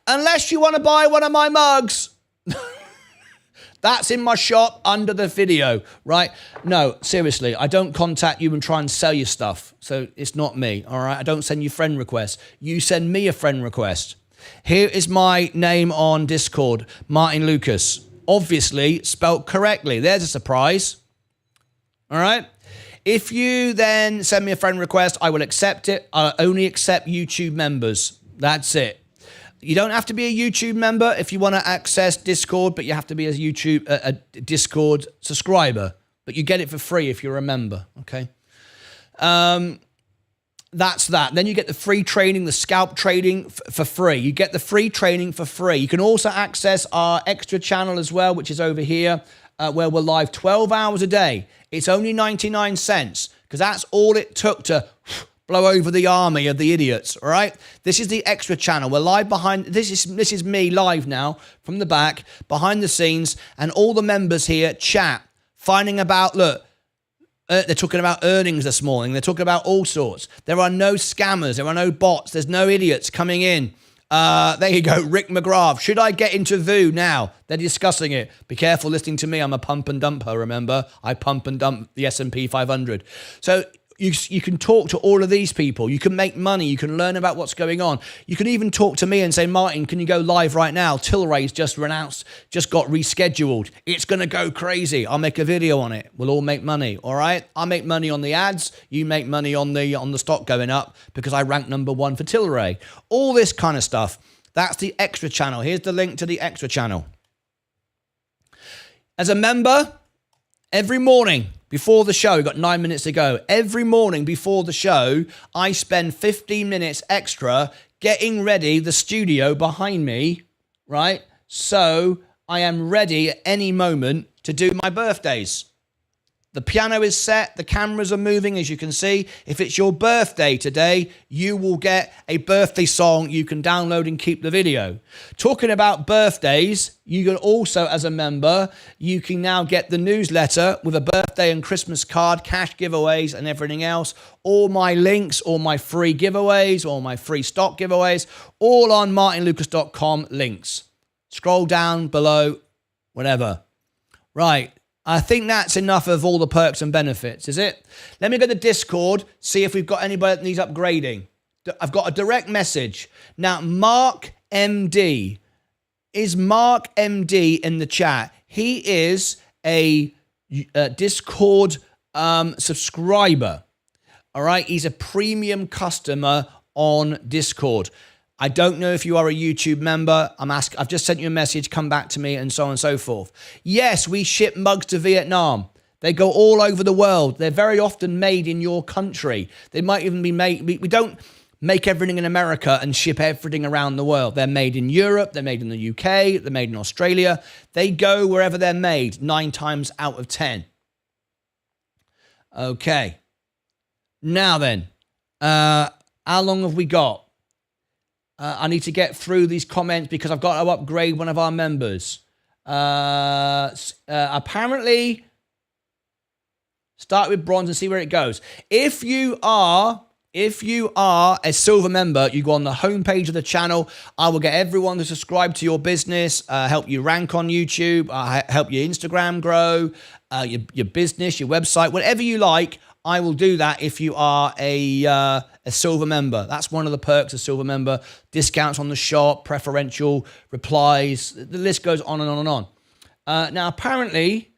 Unless you want to buy one of my mugs. That's in my shop under the video, right? No, seriously, I don't contact you and try and sell you stuff. So it's not me, all right? I don't send you friend requests. You send me a friend request. Here is my name on Discord, Martyn Lucas. Obviously spelt correctly. There's a surprise, all right? If you then send me a friend request, I will accept it. I only accept YouTube members. That's it. You don't have to be a YouTube member if you want to access Discord, but you have to be a Discord subscriber. But you get it for free if you're a member, okay? that's that. Then you get the free training, the scalp trading for free. You get the free training for free. You can also access our extra channel as well, which is over here, where we're live 12 hours a day. It's only 99 cents because that's all it took to blow over the army of the idiots, all right? This is the extra channel. We're live behind, this is me live now from the back, behind the scenes, and all the members here chat, finding about, look, they're talking about earnings this morning. They're talking about all sorts. There are no scammers. There are no bots. There's no idiots coming in. There you go, Rick McGrath. Should I get into VU now? They're discussing it. Be careful listening to me. I'm a pump and dumper, remember? I pump and dump the S&P 500. So you can talk to all of these people. You can make money. You can learn about what's going on. You can even talk to me and say, Martyn, can you go live right now? Tilray's just got rescheduled. It's going to go crazy. I'll make a video on it. We'll all make money, all right? I'll make money on the ads. You make money on the stock going up because I rank #1 for Tilray. All this kind of stuff. That's the extra channel. Here's the link to the extra channel. As a member, every morning, before the show, we've got 9 minutes to go. Every morning before the show, I spend 15 minutes extra getting ready the studio behind me, right? So I am ready at any moment to do my birthdays. The piano is set. The cameras are moving, as you can see. If it's your birthday today, you will get a birthday song you can download and keep the video. Talking about birthdays, you can also, as a member, you can now get the newsletter with a birthday and Christmas card, cash giveaways and everything else. All my links, all my free giveaways, all my free stock giveaways, all on martynlucas.com links. Scroll down below, whatever. Right. I think that's enough of all the perks and benefits, is it? Let me go to Discord, see if we've got anybody that needs upgrading. I've got a direct message. Now, Mark MD. Is Mark MD in the chat? He is a Discord subscriber. All right? He's a premium customer on Discord. I don't know if you are a YouTube member. I've just sent you a message, come back to me, and so on and so forth. Yes, we ship mugs to Vietnam. They go all over the world. They're very often made in your country. They might even be made, we don't make everything in America and ship everything around the world. They're made in Europe, they're made in the UK, they're made in Australia. They go wherever they're made, 9 times out of 10. Okay. Now then, how long have we got? I need to get through these comments because I've got to upgrade one of our members. Apparently, start with bronze and see where it goes. If you are a silver member, you go on the homepage of the channel. I will get everyone to subscribe to your business, help you rank on YouTube, help your Instagram grow, your business, your website, whatever you like. I will do that if you are a silver member. That's one of the perks of silver member. Discounts on the shop, preferential replies. The list goes on and on and on. Now, apparently,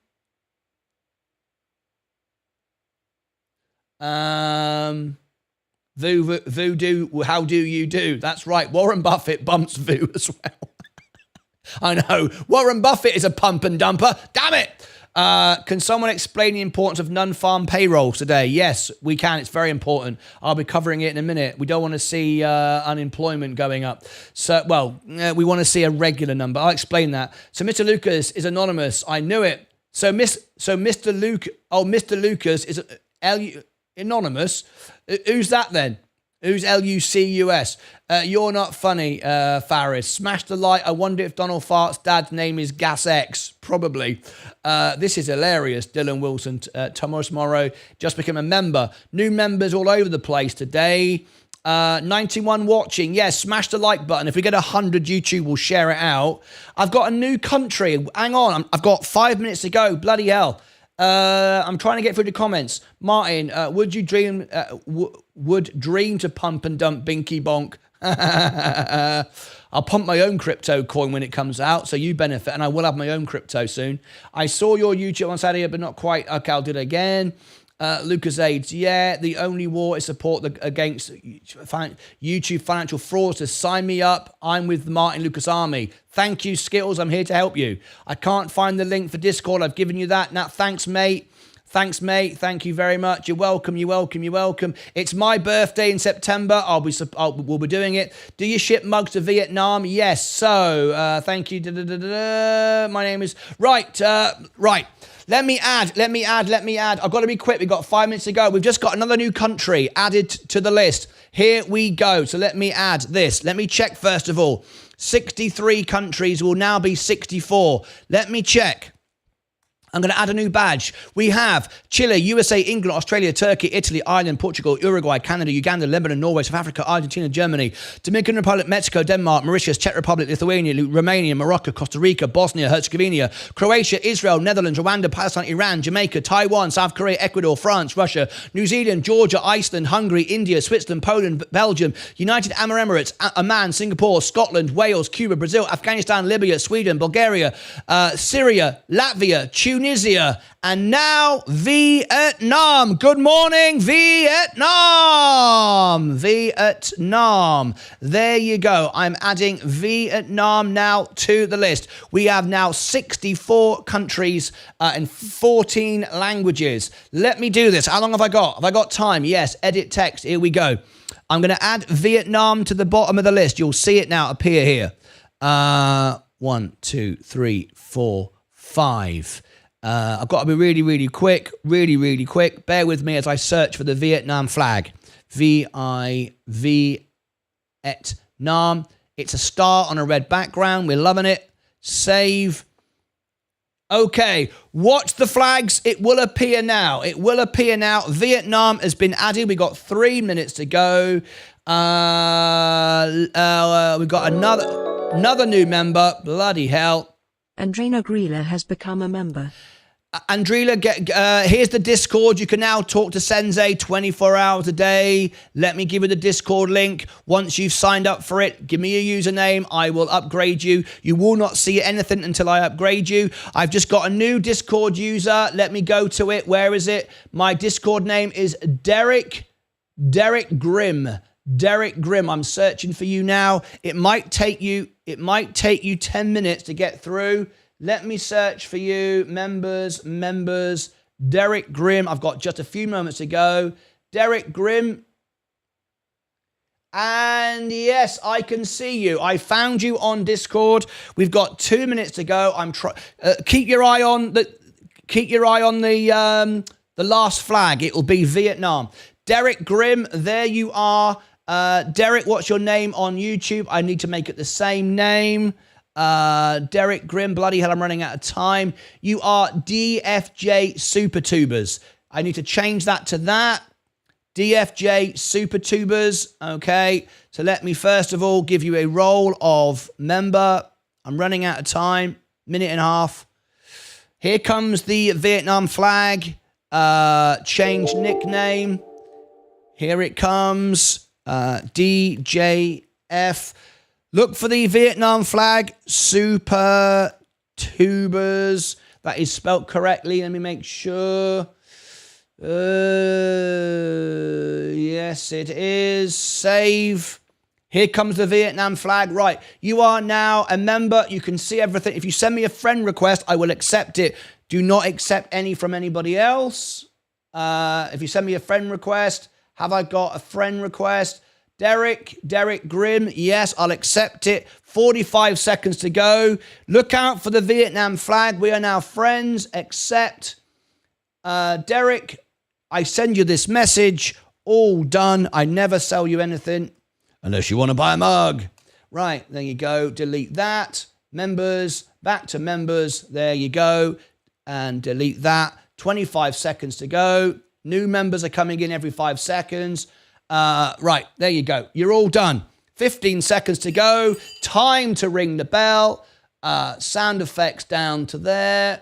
Voodoo, how do you do? That's right. Warren Buffett bumps VU as well. I know. Warren Buffett is a pump and dumper. Damn it. Can someone explain the importance of non-farm payrolls today? Yes, we can. It's very important. I'll be covering it in a minute. We don't want to see unemployment going up. So, we want to see a regular number. I'll explain that. So, Mr. Lucas is anonymous. I knew it. So Mr. Lucas is anonymous. Who's that then? Who's Lucus? You're not funny, Faris. Smash the like. I wonder if Donald Fart's dad's name is Gas X. Probably. This is hilarious. Dylan Wilson, Thomas Morrow just became a member. New members all over the place today. 91 watching. Yes, smash the like button. If we get 100, YouTube will share it out. I've got a new country. Hang on. I've got 5 minutes to go. Bloody hell. I'm trying to get through the comments. Martyn, would you dream to pump and dump Binky Bonk? I'll pump my own crypto coin when it comes out, so you benefit, and I will have my own crypto soon. I saw your YouTube on Saturday, but not quite. Okay, I'll do it again. Lucas AIDS, yeah, the only war is support against YouTube financial fraudsters. Sign me up. I'm with the Martyn Lucas Army. Thank you, Skittles. I'm here to help you. I can't find the link for Discord. I've given you that. Now, thanks, mate. Thanks, mate. Thank you very much. You're welcome. You're welcome. You're welcome. It's my birthday in September. We'll be doing it. Do you ship mugs to Vietnam? Yes. So, thank you. My name is right. Let me add. I've got to be quick. We've got 5 minutes to go. We've just got another new country added to the list. Here we go. So let me add this. Let me check first of all. 63 countries will now be 64. Let me check. I'm going to add a new badge. We have Chile, USA, England, Australia, Turkey, Italy, Ireland, Portugal, Uruguay, Canada, Uganda, Lebanon, Norway, South Africa, Argentina, Germany, Dominican Republic, Mexico, Denmark, Mauritius, Czech Republic, Lithuania, Romania, Morocco, Costa Rica, Bosnia, Herzegovina, Croatia, Israel, Netherlands, Rwanda, Palestine, Iran, Jamaica, Taiwan, South Korea, Ecuador, France, Russia, New Zealand, Georgia, Iceland, Hungary, India, Switzerland, Poland, Belgium, United Arab Emirates, Oman, Singapore, Scotland, Wales, Cuba, Brazil, Afghanistan, Libya, Sweden, Bulgaria, Syria, Latvia, Tunisia, and now Vietnam. Good morning, Vietnam. Vietnam. There you go. I'm adding Vietnam now to the list. We have now 64 countries and 14 languages. Let me do this. How long have I got? Have I got time? Yes. Edit text. Here we go. I'm going to add Vietnam to the bottom of the list. You'll see it now appear here. 1, 2, 3, 4, 5. I've got to be really quick. Bear with me as I search for the Vietnam flag. Vietnam. It's a star on a red background. We're loving it. Save. Okay, watch the flags. It will appear now. Vietnam has been added. We've got 3 minutes to go. We've got another new member. Bloody hell. Andrina Grilla has become a member. Andrila, here's the Discord. You can now talk to Sensei 24 hours a day. Let me give you the Discord link. Once you've signed up for it, give me a username. I will upgrade you. You will not see anything until I upgrade you. I've just got a new Discord user. Let me go to it. Where is it? My Discord name is Derek Grimm. Derek Grimm. I'm searching for you now. It might take you 10 minutes to get through. Let me search for you. Members. Derek Grimm. I've got just a few moments to go. Derek Grimm. And yes, I can see you. I found you on Discord. We've got 2 minutes to go. Keep your eye on the last flag. It will be Vietnam. Derek Grimm, there you are. Derek, what's your name on YouTube? I need to make it the same name. Derek Grimm, bloody hell, I'm running out of time. You are DFJ SuperTubers. I need to change that to that. DFJ SuperTubers. Okay, so let me first of all give you a role of member. I'm running out of time. Minute and a half. Here comes the Vietnam flag. Change nickname. Here it comes. DJF. Look for the Vietnam flag. Super Tubers. That is spelt correctly. Let me make sure. Yes, it is. Save. Here comes the Vietnam flag. Right. You are now a member. You can see everything. If you send me a friend request, I will accept it. Do not accept any from anybody else. If you send me a friend request, have I got a friend request? Derek Grimm, yes, I'll accept it. 45 seconds to go. Look out for the Vietnam flag. We are now friends. Accept. Derek, I send you this message. All done. I never sell you anything unless you want to buy a mug. Right, there you go. Delete that. Members, back to members. There you go. And delete that. 25 seconds to go. New members are coming in every 5 seconds. Right, there you go. You're all done. 15 seconds to go. Time to ring the bell. Sound effects down to there.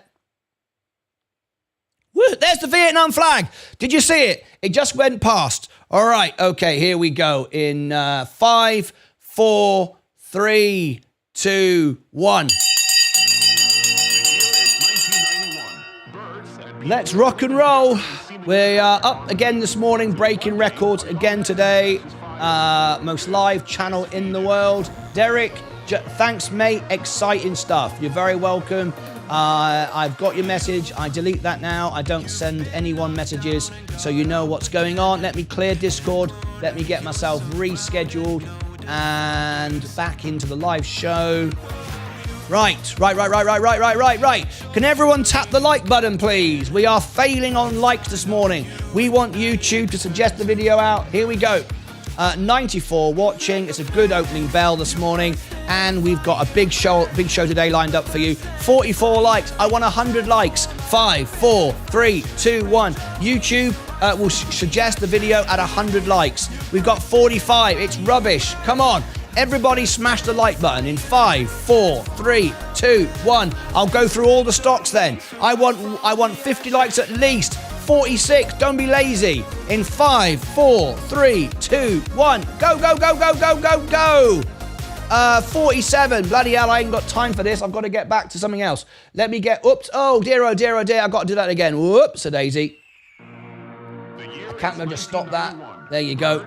Woo, there's the Vietnam flag. Did you see it? It just went past. All right, okay, here we go. In 5, 4, 3, 2, 1. Let's rock and roll. We are up again this morning, breaking records again today. Most live channel in the world. Derek, thanks, mate. Exciting stuff. You're very welcome. I've got your message. I delete that now. I don't send anyone messages, so you know what's going on. Let me clear Discord. Let me get myself rescheduled and back into the live show. Right. Can everyone tap the like button, please? We are failing on likes this morning. We want YouTube to suggest the video out. Here we go. 94 watching. It's a good opening bell this morning, and we've got a big show today lined up for you. 44 likes. I want 100 likes. 5, 4, 3, 2, 1. YouTube will suggest the video at 100 likes. We've got 45. It's rubbish. Come on. Everybody smash the like button in 5, 4, 3, 2, 1. I'll go through all the stocks then. I want 50 likes at least. 46. Don't be lazy. In 5, 4, 3, 2, 1. Go. 47. Bloody hell, I ain't got time for this. I've got to get back to something else. Let me get... Oops. Oh, dear. I've got to do that again. Whoops, a daisy. I can't remember. Just stop that. There you go.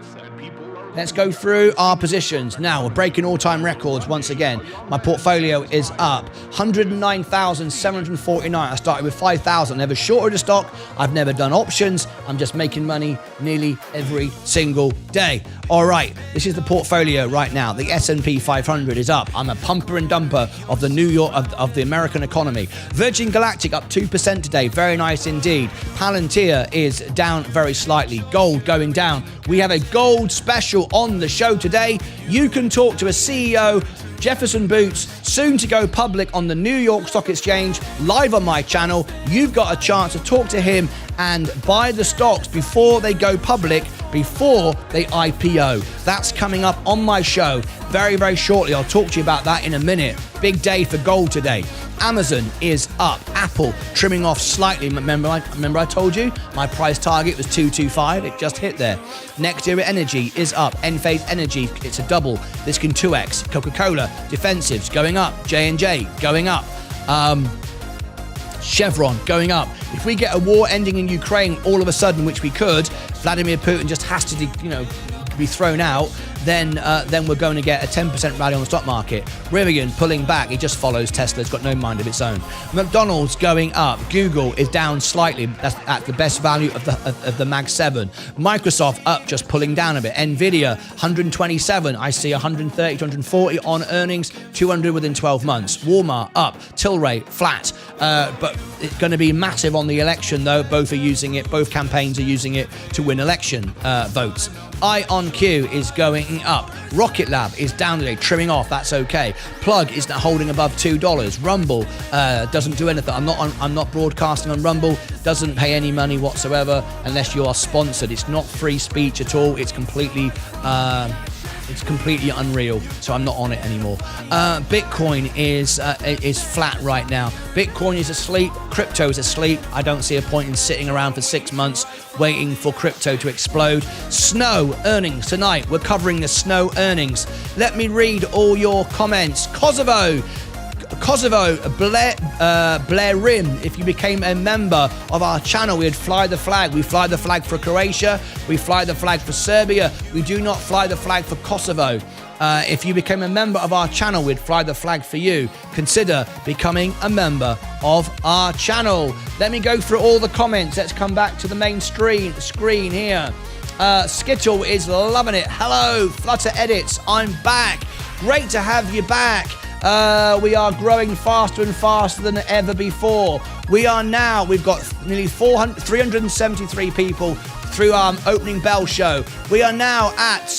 Let's go through our positions. Now, we're breaking all-time records once again. My portfolio is up. 109,749. I started with 5,000. Never shorted a stock. I've never done options. I'm just making money nearly every single day. All right, this is the portfolio right now. The S&P 500 is up. I'm a pumper and dumper of the New York, of the American economy. Virgin Galactic up 2% today. Very nice indeed. Palantir is down very slightly. Gold going down. We have a gold special on the show today. You can talk to a CEO, Jefferson Boots, soon to go public on the New York Stock Exchange, live on my channel. You've got a chance to talk to him and buy the stocks before they go public, before they IPO. That's coming up on my show very, very shortly. I'll talk to you about that in a minute. Big day for gold today. Amazon is up. Apple trimming off slightly. Remember I told you my price target was 225. It just hit there. Next year Energy is up. Enphase Energy, it's a double. This can 2x. Coca-Cola defensives going up. J&J going up. Chevron going up. If we get a war ending in Ukraine all of a sudden, which we could, Vladimir Putin just has to, be thrown out, then we're going to get a 10% rally on the stock market. Rivian pulling back. It just follows Tesla. It's got no mind of its own. McDonald's going up. Google is down slightly. That's at the best value of the Mag 7. Microsoft up, just pulling down a bit. Nvidia 127. I see 130 to 140 on earnings. 200 within 12 months. Walmart up. Tilray flat. But it's going to be massive on the election though. Both are using it. Both campaigns are using it to win election votes. IonQ is going up. Rocket Lab is down today, trimming off. That's okay. Plug is now holding above $2. Rumble doesn't do anything. I'm not broadcasting on Rumble. Doesn't pay any money whatsoever unless you are sponsored. It's not free speech at all. It's completely unreal. So I'm not on it anymore. Bitcoin is flat right now. Bitcoin is asleep. Crypto is asleep. I don't see a point in sitting around for 6 months waiting for crypto to explode. Snow earnings tonight. We're covering the snow earnings. Let me read all your comments. Kosovo, Blair Rim, if you became a member of our channel, we'd fly the flag. We fly the flag for Croatia. We fly the flag for Serbia. We do not fly the flag for Kosovo. If you became a member of our channel, we'd fly the flag for you. Consider becoming a member of our channel. Let me go through all the comments. Let's come back to the main screen here. Skittle is loving it. Hello, Flutter Edits. I'm back. Great to have you back. We are growing faster and faster than ever before. We've got nearly 373 people through our opening bell show. We are now at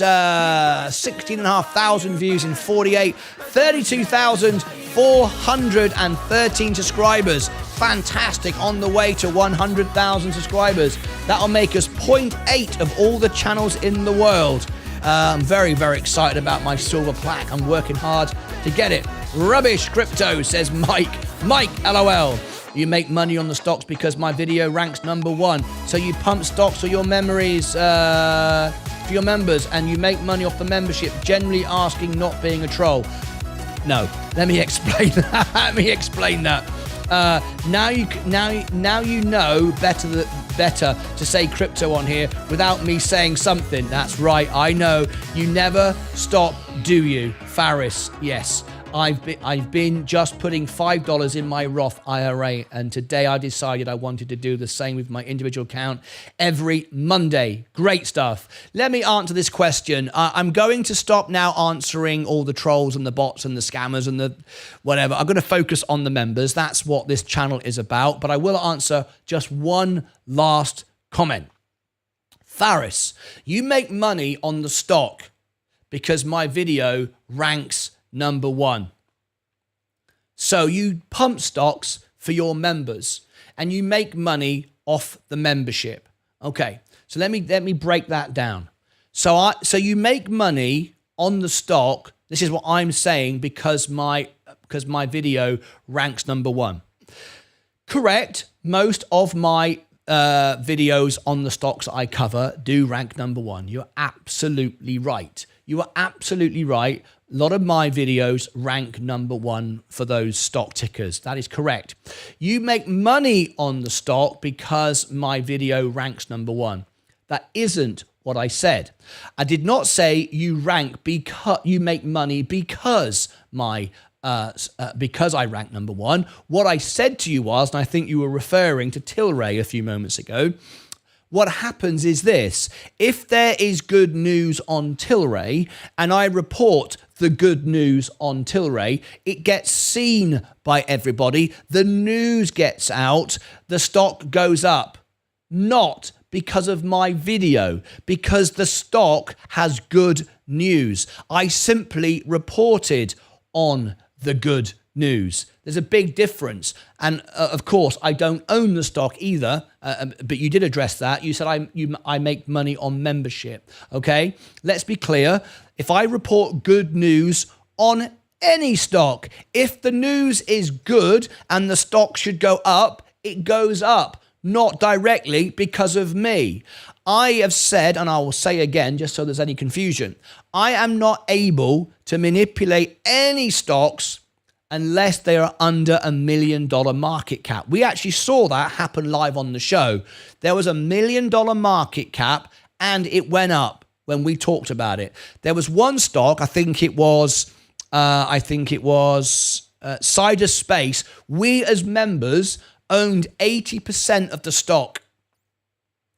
16,500 views in 32,413 subscribers. Fantastic, on the way to 100,000 subscribers. That'll make us 0.8 of all the channels in the world. I'm very, very excited about my silver plaque. I'm working hard to get it. Rubbish crypto, says Mike. Mike, LOL. You make money on the stocks because my video ranks #1. So you pump stocks for your memories, for your members, and you make money off the membership, generally asking, not being a troll. No, let me explain that. Now you know better to say crypto on here without me saying something. That's right, I know. You never stop, do you? Faris, yes. I've been just putting $5 in my Roth IRA, and today I decided I wanted to do the same with my individual account every Monday. Great stuff. Let me answer this question. I'm going to stop now answering all the trolls and the bots and the scammers and the whatever. I'm going to focus on the members. That's what this channel is about. But I will answer just one last comment. Faris, you make money on the stock because my video ranks number one. So you pump stocks for your members and you make money off the membership. Okay, so let me break that down. So you make money on the stock. This is what I'm saying because my video ranks number one. Correct. Most of my videos on the stocks I cover do rank number one. You're absolutely right. You are absolutely right. A lot of my videos rank number one for those stock tickers. That is correct. You make money on the stock because my video ranks number one. That isn't what I said. I did not say you rank because you make money because because I rank number one. What I said to you was, and I think you were referring to Tilray a few moments ago, what happens is this: if there is good news on Tilray and I report the good news on Tilray, it gets seen by everybody, the news gets out, the stock goes up. Not because of my video, because the stock has good news. I simply reported on the good news. There's a big difference. And of course, I don't own the stock either, but you did address that. You said I make money on membership. Okay, let's be clear. If I report good news on any stock, if the news is good and the stock should go up, it goes up, not directly because of me. I have said, and I will say again, just so there's any confusion, I am not able to manipulate any stocks unless they are under $1 million market cap. We actually saw that happen live on the show. There was $1 million market cap and it went up when we talked about it. There was one stock, I think it was Cider Space. We as members owned 80% of the stock.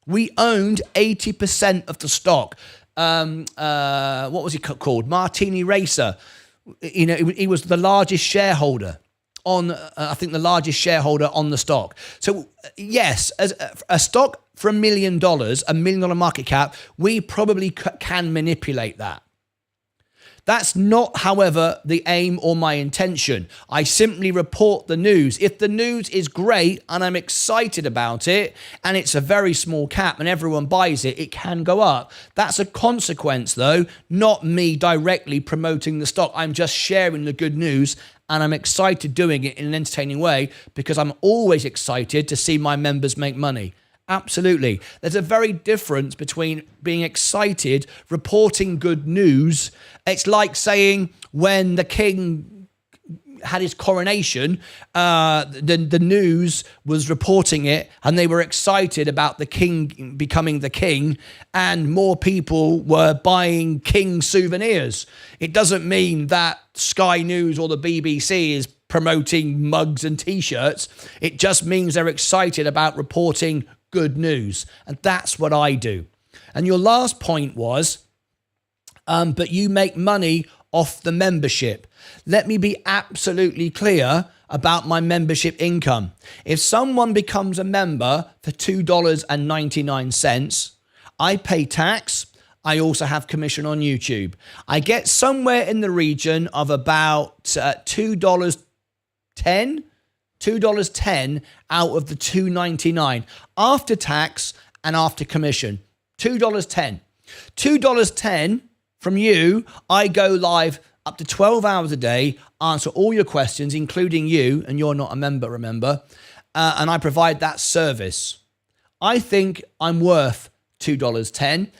We owned 80% of the stock. What was he called? Martini Racer. You know, he was the largest shareholder on, I think the largest shareholder on the stock. So yes, as a stock for $1 million, $1 million market cap, we probably can manipulate that. That's not, however, the aim or my intention. I simply report the news. If the news is great and I'm excited about it and it's a very small cap and everyone buys it, it can go up. That's a consequence, though, not me directly promoting the stock. I'm just sharing the good news and I'm excited doing it in an entertaining way because I'm always excited to see my members make money. Absolutely. There's a very difference between being excited, reporting good news. It's like saying when the king had his coronation, the news was reporting it and they were excited about the king becoming the king and more people were buying king souvenirs. It doesn't mean that Sky News or the BBC is promoting mugs and t-shirts. It just means they're excited about reporting good news. And that's what I do. And your last point was, but you make money off the membership. Let me be absolutely clear about my membership income. If someone becomes a member for $2.99, I pay tax. I also have commission on YouTube. I get somewhere in the region of about $2.10 out of the $2.99 after tax and after commission. $2.10. $2.10 from you. I go live up to 12 hours a day, answer all your questions, including you, and you're not a member, remember, and I provide that service. I think I'm worth $2.10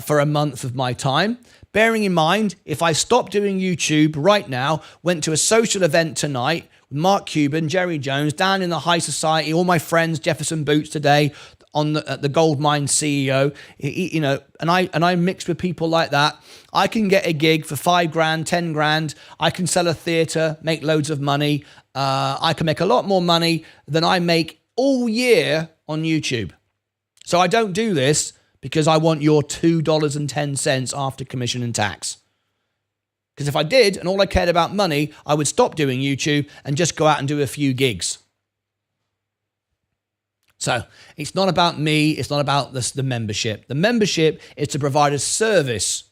for a month of my time. Bearing in mind, if I stop doing YouTube right now, went to a social event tonight, Mark Cuban, Jerry Jones, down in the high society, all my friends, Jefferson Boots today, on the gold mine CEO, you know, and I mix with people like that. I can get a gig for $5,000, $10,000. I can sell a theater, make loads of money. I can make a lot more money than I make all year on YouTube. So I don't do this because I want your $2.10 after commission and tax. Because if I did, and all I cared about money, I would stop doing YouTube and just go out and do a few gigs. So it's not about me. It's not about the membership. The membership is to provide a service.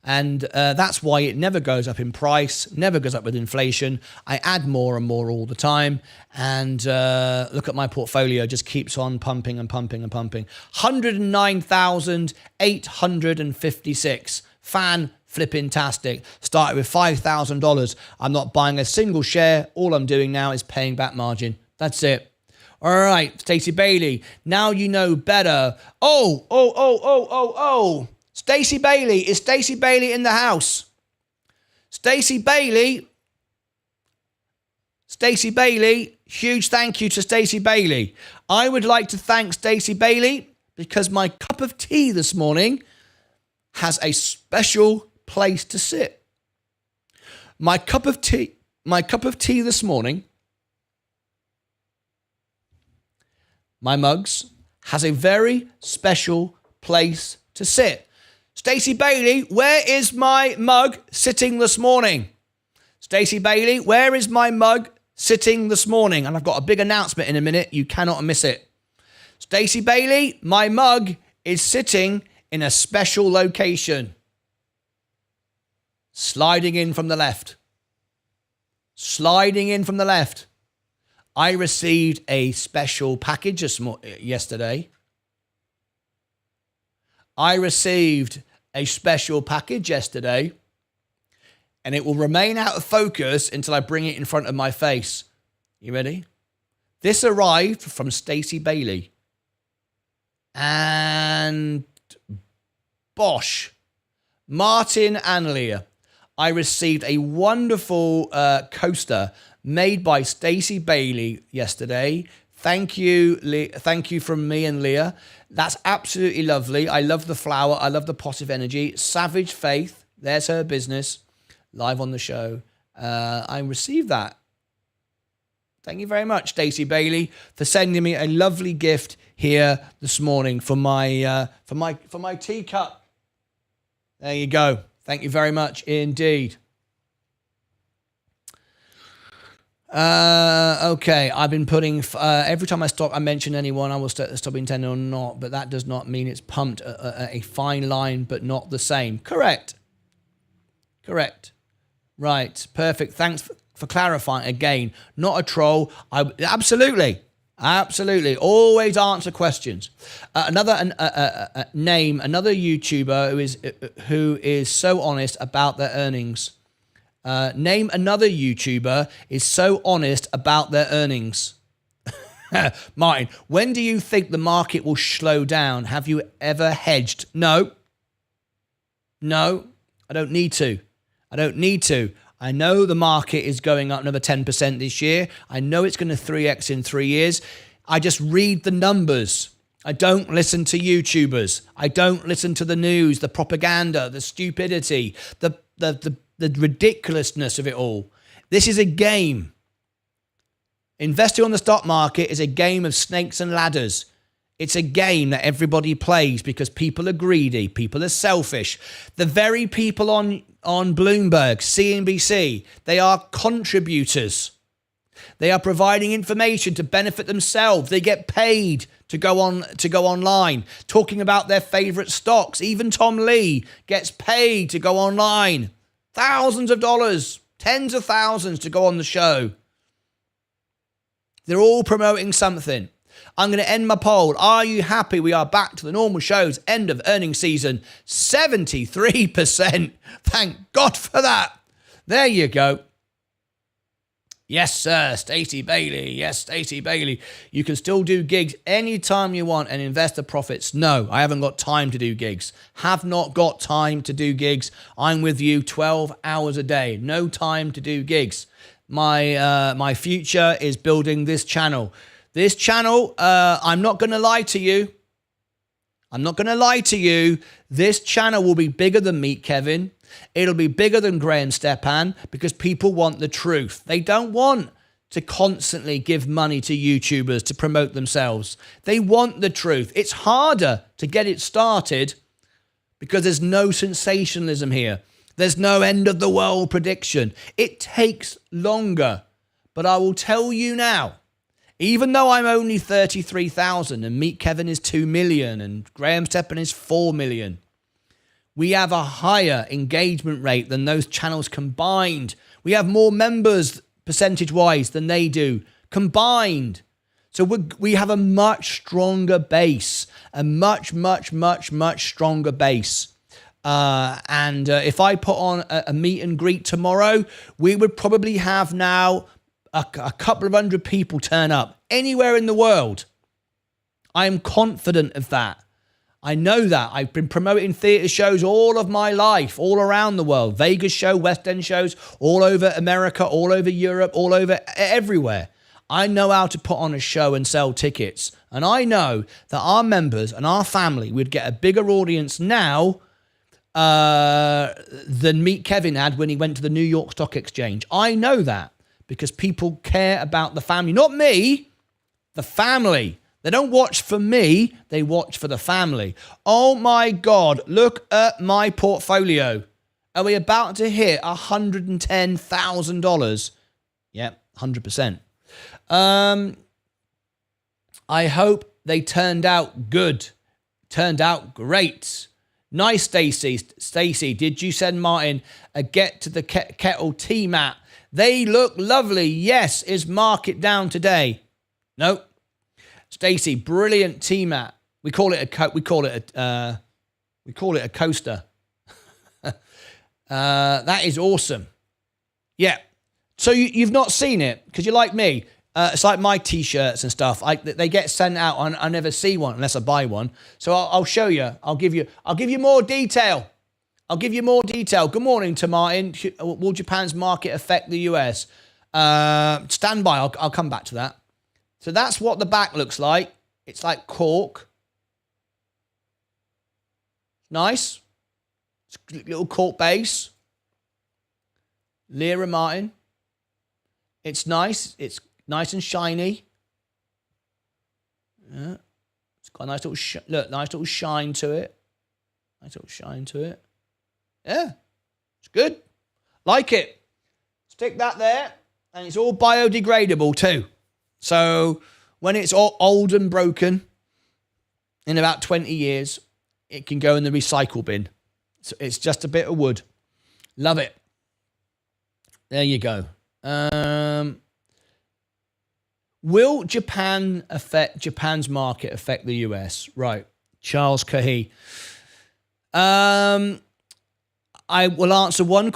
And that's why it never goes up in price, never goes up with inflation. I add more and more all the time. And look at my portfolio, just keeps on pumping and pumping and pumping. 109,856. Fan-flipping-tastic. Started with $5,000. I'm not buying a single share. All I'm doing now is paying back margin. That's it. All right, Stacey Bailey. Now you know better. Oh. Stacey Bailey. Is Stacey Bailey in the house? Stacey Bailey. Huge thank you to Stacey Bailey. I would like to thank Stacey Bailey because my cup of tea this morning has a special place to sit. My cup of tea this morning, my mugs, has a very special place to sit. Stacey Bailey, where is my mug sitting this morning? Stacey Bailey, where is my mug sitting this morning? And I've got a big announcement in a minute. You cannot miss it. Stacey Bailey, my mug is sitting in a special location. Sliding in from the left. I received a special package yesterday. And it will remain out of focus until I bring it in front of my face. You ready? This arrived from Stacey Bailey. And Bosch, Martin and Leah. I received a wonderful coaster made by Stacey Bailey yesterday. Thank you, thank you from me and Leah. That's absolutely lovely. I love the flower. I love the positive energy. Savage Faith, there's her business, live on the show. I received that. Thank you very much, Stacey Bailey, for sending me a lovely gift here this morning for my teacup. There you go. Thank you very much indeed. Okay, I've been putting, every time I mention anyone, I will stop intending or not, but that does not mean it's pumped a fine line, but not the same. Correct. Right, perfect. Thanks for clarifying again. Not a troll. Absolutely. Always answer questions. Another YouTuber who is so honest about their earnings. Name another YouTuber is so honest about their earnings. Martin, when do you think the market will slow down? Have you ever hedged? No, I don't need to. I know the market is going up another 10% this year. I know it's going to 3x in 3 years. I just read the numbers. I don't listen to YouTubers. I don't listen to the news, the propaganda, the stupidity, the ridiculousness of it all. This is a game. Investing on the stock market is a game of snakes and ladders. It's a game that everybody plays because people are greedy. People are selfish. The very people on Bloomberg, CNBC, they are contributors. They are providing information to benefit themselves. They get paid to go online, talking about their favorite stocks. Even Tom Lee gets paid to go online. Thousands of dollars, tens of thousands to go on the show. They're all promoting something. I'm going to end my poll. Are you happy we are back to the normal shows? End of earnings season. 73%. Thank God for that. There you go. Yes, sir. Stacey Bailey. Yes, Stacey Bailey. You can still do gigs anytime you want and invest the profits. No, I haven't got time to do gigs. Have not got time to do gigs. I'm with you 12 hours a day. No time to do gigs. My future is building this channel. This channel, I'm not going to lie to you. I'm not going to lie to you. This channel will be bigger than Meet Kevin. It'll be bigger than Graham Stepan because people want the truth. They don't want to constantly give money to YouTubers to promote themselves. They want the truth. It's harder to get it started because there's no sensationalism here. There's no end of the world prediction. It takes longer. But I will tell you now, even though I'm only 33,000 and Meet Kevin is 2 million and Graham Stepan is 4 million, we have a higher engagement rate than those channels combined. We have more members percentage-wise than they do combined. So we have a much stronger base, a much stronger base. And if I put on a meet and greet tomorrow, we would probably have now a couple of hundred people turn up anywhere in the world. I am confident of that. I know that. I've been promoting theatre shows all of my life, all around the world. Vegas show, West End shows, all over America, all over Europe, all over everywhere. I know how to put on a show and sell tickets. And I know that our members and our family would get a bigger audience now than Meet Kevin had when he went to the New York Stock Exchange. I know that because people care about the family. Not me, the family. They don't watch for me, they watch for the family. Oh my God, look at my portfolio. Are we about to hit $110,000? Yep, 100%. I hope they turned out good. Turned out great. Nice, Stacy. Stacy, did you send Martin a get to the kettle tea mat? They look lovely. Yes, is market down today? Nope. Stacy, brilliant tea mat. We call it a coaster. That is awesome. Yeah. So you've not seen it because you're like me. It's like my t-shirts and stuff. They get sent out and I never see one unless I buy one. So I'll show you. I'll give you more detail. Good morning to Martin. Will Japan's market affect the US? Stand by. I'll come back to that. So that's what the back looks like. It's like cork. Nice. It's a little cork base. Lira Martin. It's nice. It's nice and shiny. Yeah. It's got a nice little nice little shine to it. Yeah. It's good. Like it. Stick that there. And it's all biodegradable too. So when it's all old and broken, in about 20 years, it can go in the recycle bin. So it's just a bit of wood. Love it. There you go. Will Japan's market affect the US? Right. Charles Cahy. I will answer one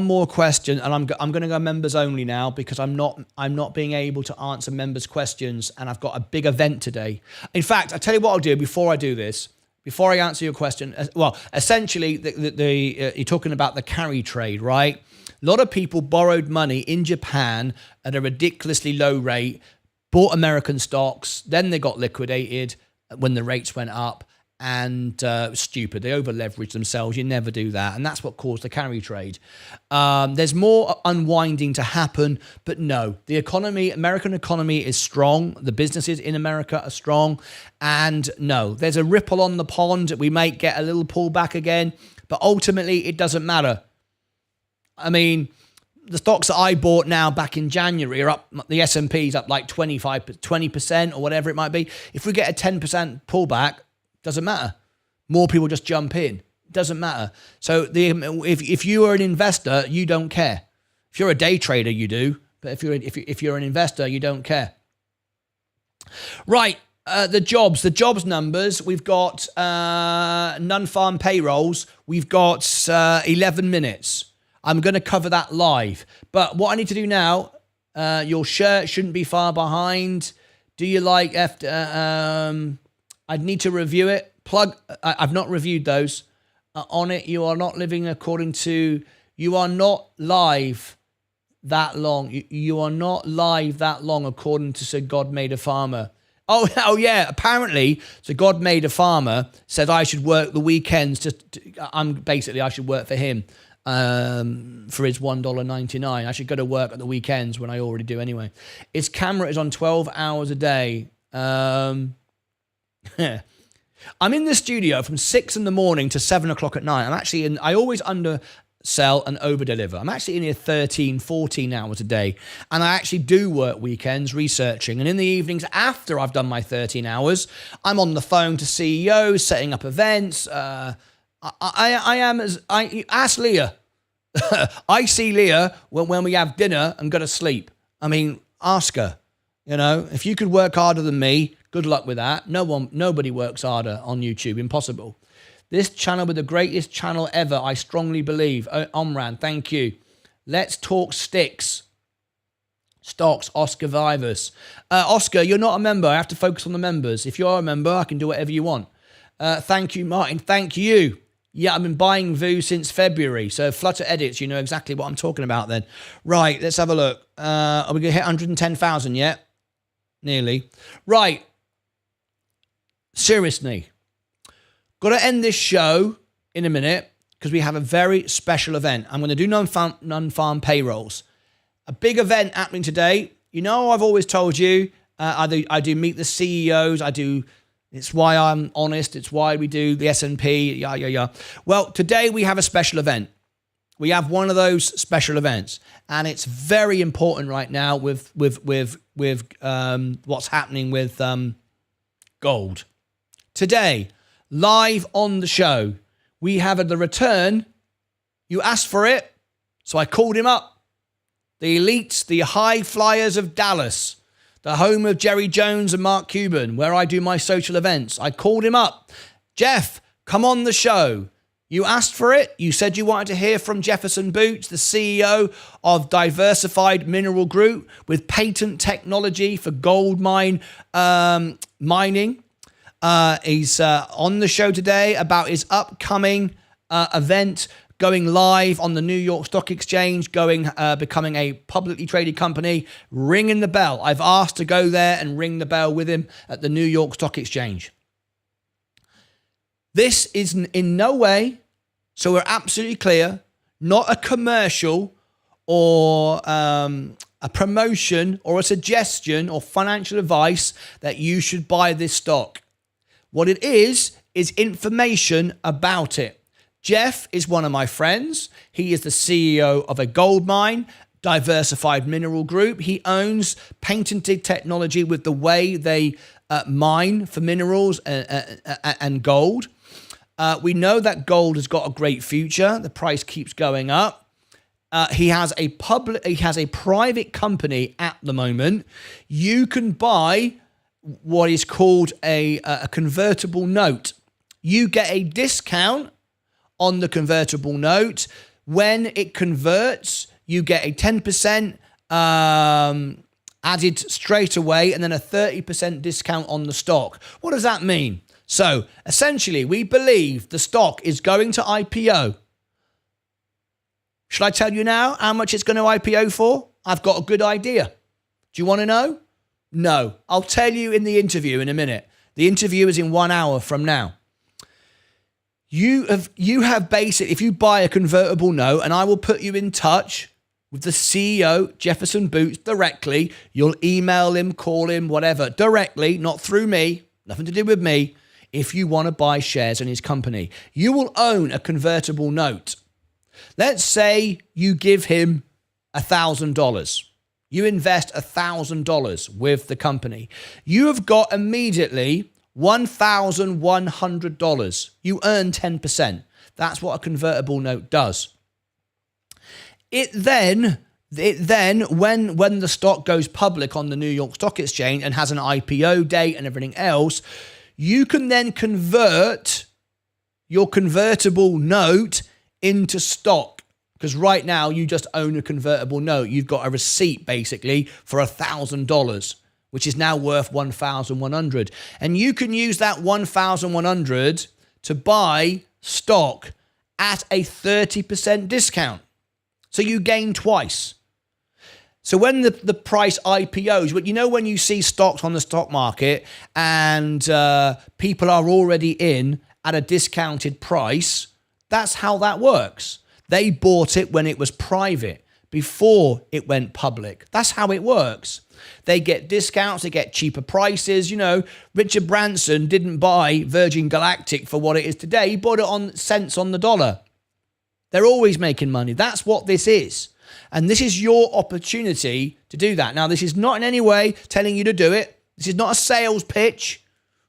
more question, and I'm going to go members only now because I'm not being able to answer members' questions, and I've got a big event today. In fact, I'll tell you what I'll do before I do this. Before I answer your question, well, essentially, you're talking about the carry trade, right? A lot of people borrowed money in Japan at a ridiculously low rate, bought American stocks, then they got liquidated when the rates went up. And stupid. They over leverage themselves. You never do that. And that's what caused the carry trade. There's more unwinding to happen, but no, the economy, American economy is strong. The businesses in America are strong. And no, there's a ripple on the pond. We might get a little pullback again, but ultimately it doesn't matter. I mean, the stocks that I bought now back in January are up, the S&P's up like 20% or whatever it might be. If we get a 10% pullback, doesn't matter. More people just jump in. Doesn't matter. So if you are an investor, you don't care. If you're a day trader, you do. But if you're an investor, you don't care. Right. The jobs numbers. We've got non-farm payrolls. We've got 11 minutes. I'm going to cover that live. But what I need to do now, your shirt shouldn't be far behind. Do you like I'd need to review it. I've not reviewed those. On it, you are not living according to... You are not live that long. You are not live that long according to Sir God Made a Farmer. Oh yeah. Apparently, so God made a farmer said I should work the weekends. I should work for him for his $1.99. I should go to work at the weekends when I already do anyway. His camera is on 12 hours a day. I'm in the studio from 6 in the morning to 7 o'clock at night. I always undersell and over deliver. I'm actually in here 13, 14 hours a day. And I actually do work weekends researching. And in the evenings after I've done my 13 hours, I'm on the phone to CEOs, setting up events. I ask Leah. I see Leah when we have dinner and go to sleep. I mean, ask her. You know, if you could work harder than me, good luck with that. Nobody works harder on YouTube. Impossible. This channel with the greatest channel ever, I strongly believe. Omran, thank you. Let's talk sticks. Stocks, Oscar Vivus. Oscar, you're not a member. I have to focus on the members. If you are a member, I can do whatever you want. Thank you, Martin. Thank you. Yeah, I've been buying VU since February. So Flutter Edits, you know exactly what I'm talking about then. Right, let's have a look. Are we going to hit 110,000 yet? Nearly. Right. Seriously. Got to end this show in a minute because we have a very special event. I'm going to do non-farm payrolls. A big event happening today. You know, I've always told you, I do meet the CEOs. It's why I'm honest. It's why we do the S&P. Yeah. Well, today we have a special event. We have one of those special events, and it's very important right now with what's happening with gold. Today, live on the show, we have the return. You asked for it, so I called him up. The elites, the high flyers of Dallas, the home of Jerry Jones and Mark Cuban, where I do my social events. I called him up. Jeff, come on the show. You asked for it. You said you wanted to hear from Jefferson Boots, the CEO of Diversified Mineral Group with patent technology for gold mining. He's on the show today about his upcoming event going live on the New York Stock Exchange, becoming a publicly traded company, ringing the bell. I've asked to go there and ring the bell with him at the New York Stock Exchange. This is in no way, so we're absolutely clear, not a commercial or a promotion or a suggestion or financial advice that you should buy this stock. What it is information about it. Jeff is one of my friends. He is the CEO of a gold mine, Diversified Mineral Group. He owns patented technology with the way they mine for minerals and gold. We know that gold has got a great future. The price keeps going up. He has a private company at the moment. You can buy what is called a convertible note. You get a discount on the convertible note. When it converts, you get a 10% added straight away and then a 30% discount on the stock. What does that mean? So essentially, we believe the stock is going to IPO. Should I tell you now how much it's going to IPO for? I've got a good idea. Do you want to know? No. I'll tell you in the interview in a minute. The interview is in 1 hour from now. You have basically, if you buy a convertible note, and I will put you in touch with the CEO, Jefferson Boots, directly. You'll email him, call him, whatever, directly, not through me, nothing to do with me. If you want to buy shares in his company, you will own a convertible note. Let's say you give him $1,000. You invest $1,000 with the company. You have got immediately $1,100. You earn 10%. That's what a convertible note does. It then when the stock goes public on the New York Stock Exchange and has an IPO date and everything else, you can then convert your convertible note into stock. Because right now you just own a convertible note. You've got a receipt basically for $1,000, which is now worth $1,100. And you can use that $1,100 to buy stock at a 30% discount. So you gain twice. So when the price IPOs, but you know when you see stocks on the stock market and people are already in at a discounted price, that's how that works. They bought it when it was private, before it went public. That's how it works. They get discounts, they get cheaper prices. You know, Richard Branson didn't buy Virgin Galactic for what it is today. He bought it on cents on the dollar. They're always making money. That's what this is. And this is your opportunity to do that. Now, this is not in any way telling you to do it. This is not a sales pitch,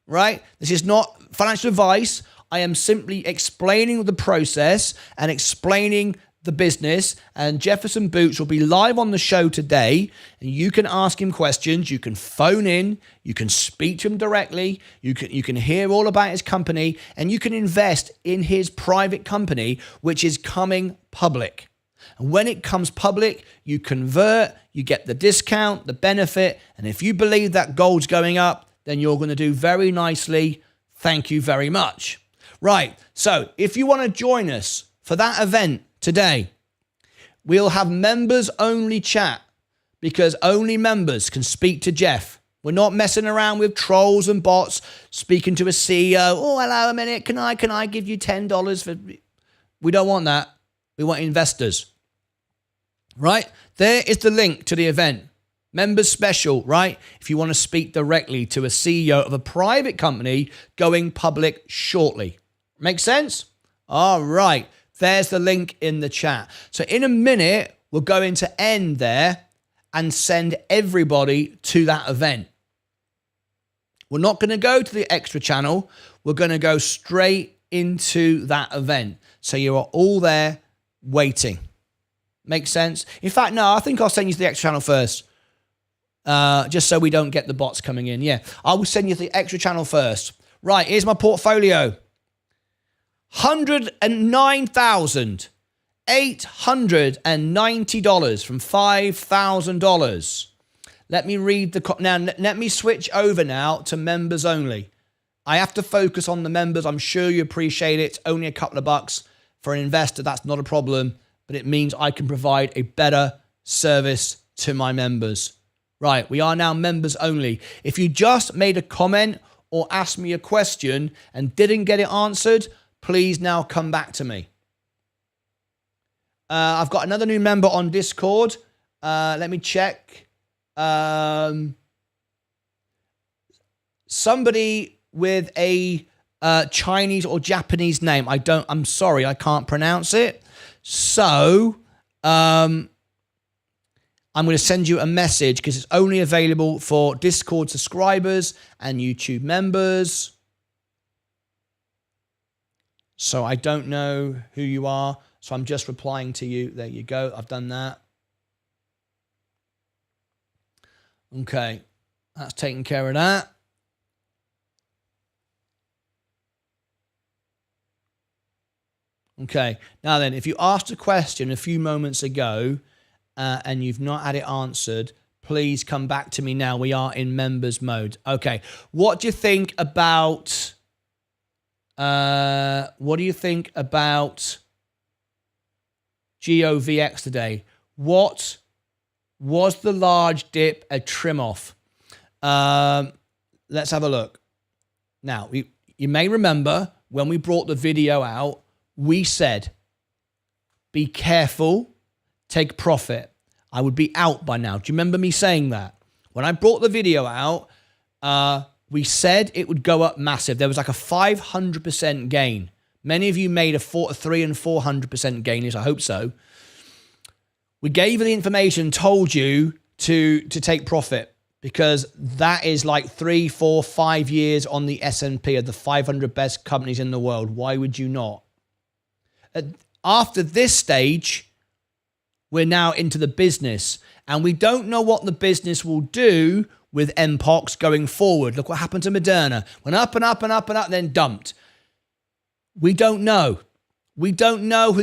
right? This is not financial advice. I am simply explaining the process and explaining the business. And Jefferson Boots will be live on the show today. And you can ask him questions. You can phone in. You can speak to him directly. You can hear all about his company. And you can invest in his private company, which is coming public. And when it comes public, you convert, you get the discount, the benefit. And if you believe that gold's going up, then you're going to do very nicely. Thank you very much. Right. So if you want to join us for that event today, we'll have members only chat because only members can speak to Jeff. We're not messing around with trolls and bots speaking to a CEO. Oh, hello, a minute. Can I give you $10 for... We don't want that. We want investors. Right? There is the link to the event. Members special, right? If you want to speak directly to a CEO of a private company going public shortly. Make sense? All right. There's the link in the chat. So in a minute, we're going to end there and send everybody to that event. We're not going to go to the extra channel. We're going to go straight into that event. So you are all there waiting. Makes sense? In fact, no, I think I'll send you to the extra channel first. Just so we don't get the bots coming in. Yeah, I will send you to the extra channel first. Right, here's my portfolio. $109,890 from $5,000. Let me read now. Let me switch over now to members only. I have to focus on the members. I'm sure you appreciate it. It's only a couple of bucks for an investor. That's not a problem, but it means I can provide a better service to my members. Right, we are now members only. If you just made a comment or asked me a question and didn't get it answered, please now come back to me. I've got another new member on Discord. Let me check. Somebody with a Chinese or Japanese name. I'm sorry, I can't pronounce it. So, I'm going to send you a message because it's only available for Discord subscribers and YouTube members. So I don't know who you are. So I'm just replying to you. There you go. I've done that. Okay. That's taken care of that. Okay. Now then, if you asked a question a few moments ago, and you've not had it answered, please come back to me now. We are in members mode. Okay. What do you think about GOVX today? What was the large dip a trim off? Let's have a look. Now, you may remember when we brought the video out, we said, be careful. Take profit. I would be out by now. Do you remember me saying that? When I brought the video out, we said it would go up massive. There was like a 500% gain. Many of you made a 300% and 400% gain. Yes, I hope so. We gave you the information, told you to take profit because that is like 3, 4, 5 years on the S&P of the 500 best companies in the world. Why would you not? After this stage, we're now into the business, and we don't know what the business will do with MPOX going forward. Look what happened to Moderna. Went up and up and up and up, then dumped. We don't know. We don't know how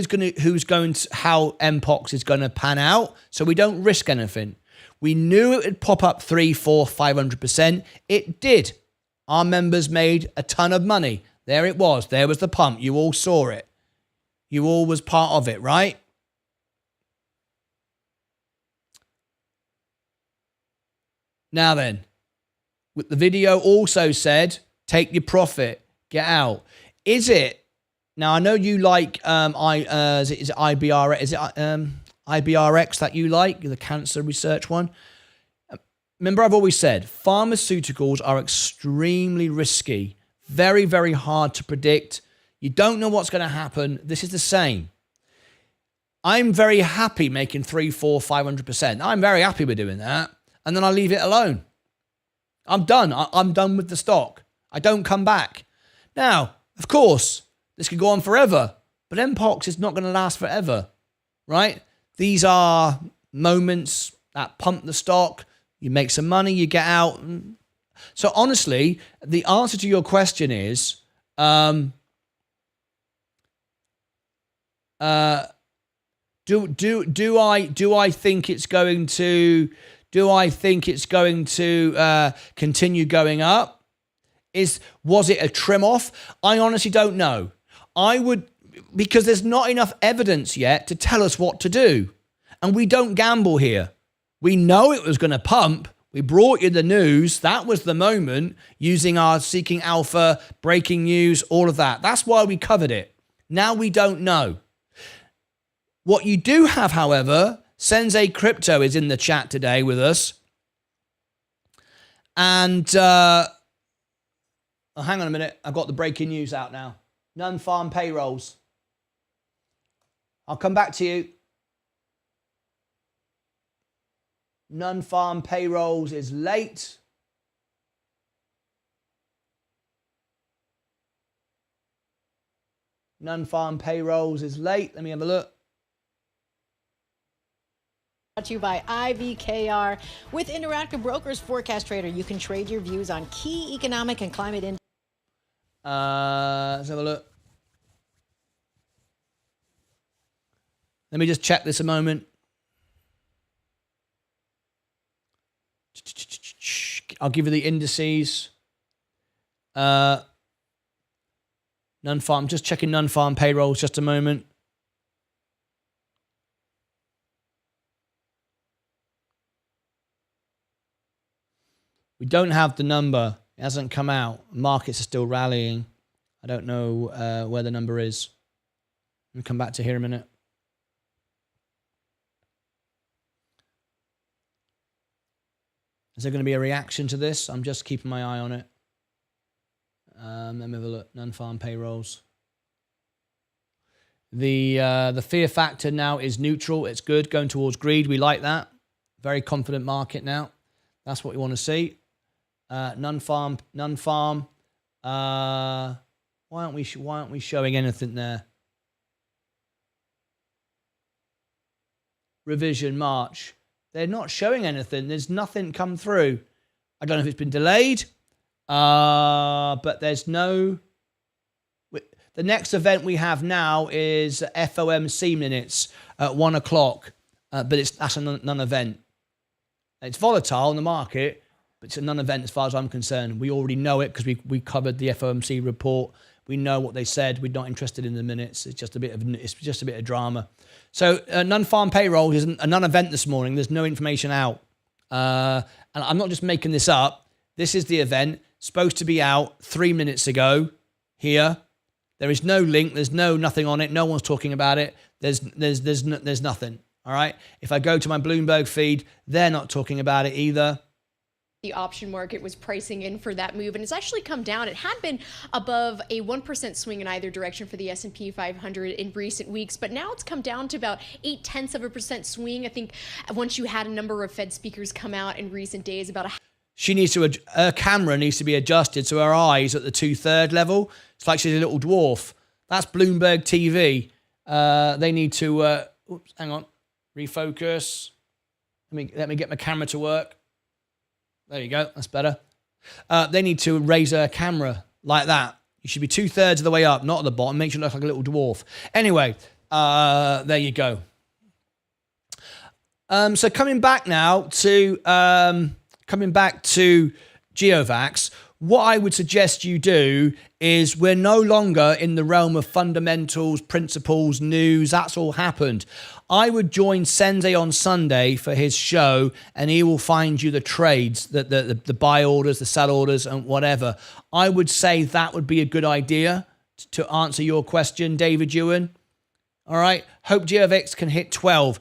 MPOX is going to pan out, so we don't risk anything. We knew it would pop up 3, 4, 500%. It did. Our members made a ton of money. There it was. There was the pump. You all saw it. You all was part of it, right? Now then, with the video also said, take your profit, get out. Is it? Now I know you like is it IBR? Is it IBRX that you like, the cancer research one? Remember, I've always said pharmaceuticals are extremely risky, very, very hard to predict. You don't know what's going to happen. This is the same. I'm very happy making 300, 400, 500%. I'm very happy with doing that. And then I leave it alone. I'm done. I'm done with the stock. I don't come back. Now, of course, this could go on forever, but Mpox is not going to last forever, right? These are moments that pump the stock. You make some money, you get out. So honestly, the answer to your question is, do I think it's going to continue going up? Was it a trim off? I honestly don't know. Because there's not enough evidence yet to tell us what to do. And we don't gamble here. We know it was going to pump. We brought you the news. That was the moment, using our Seeking Alpha, breaking news, all of that. That's why we covered it. Now we don't know. What you do have, however, Sensei Crypto is in the chat today with us. And hang on a minute. I've got the breaking news out now. Non-farm payrolls. I'll come back to you. Non-farm payrolls is late. Non-farm payrolls is late. Let me have a look. Brought to you by IVKR. With Interactive Brokers Forecast Trader, you can trade your views on key economic and climate indicators. Let's have a look. Let me just check this a moment. I'll give you the indices. Non-farm, just checking non-farm payrolls just a moment. We don't have the number. It hasn't come out. Markets are still rallying. I don't know where the number is. Let me come back to here a minute. Is there going to be a reaction to this? I'm just keeping my eye on it. Let me have a look. Non-farm payrolls. The fear factor now is neutral. It's good. Going towards greed. We like that. Very confident market now. That's what we want to see. Non-farm. Why aren't we showing anything there? Revision March. They're not showing anything. There's nothing come through. I don't know if it's been delayed, but there's no. The next event we have now is FOMC minutes at 1 o'clock, but that's a non-event. It's volatile in the market, but it's a non-event as far as I'm concerned. We already know it because we covered the FOMC report. We know what they said. We're not interested in the minutes. It's just a bit of drama. So non-farm payroll is a non-event this morning. There's no information out, and I'm not just making this up. This is the event supposed to be out 3 minutes ago. Here, there is no link. There's nothing on it. No one's talking about it. There's nothing. All right. If I go to my Bloomberg feed, they're not talking about it either. The option market was pricing in for that move, and it's actually come down. It had been above a 1% swing in either direction for the S&P 500 in recent weeks, but now it's come down to about 0.8% swing. I think once you had a number of Fed speakers come out in recent days about her camera needs to be adjusted so her eyes at the 2/3 level. It's like she's a little dwarf. That's Bloomberg TV. They need to, hang on, refocus. Let me get my camera to work. There you go. That's better. They need to raise a camera like that. You should be 2/3 of the way up, not at the bottom. Makes you look like a little dwarf. Anyway, there you go. So coming back to Geovax, what I would suggest you do is we're no longer in the realm of fundamentals, principles, news. That's all happened. I would join Sensei on Sunday for his show, and he will find you the trades, the buy orders, the sell orders, and whatever. I would say that would be a good idea to answer your question, David Ewan. All right. Hope GeoVix can hit 12.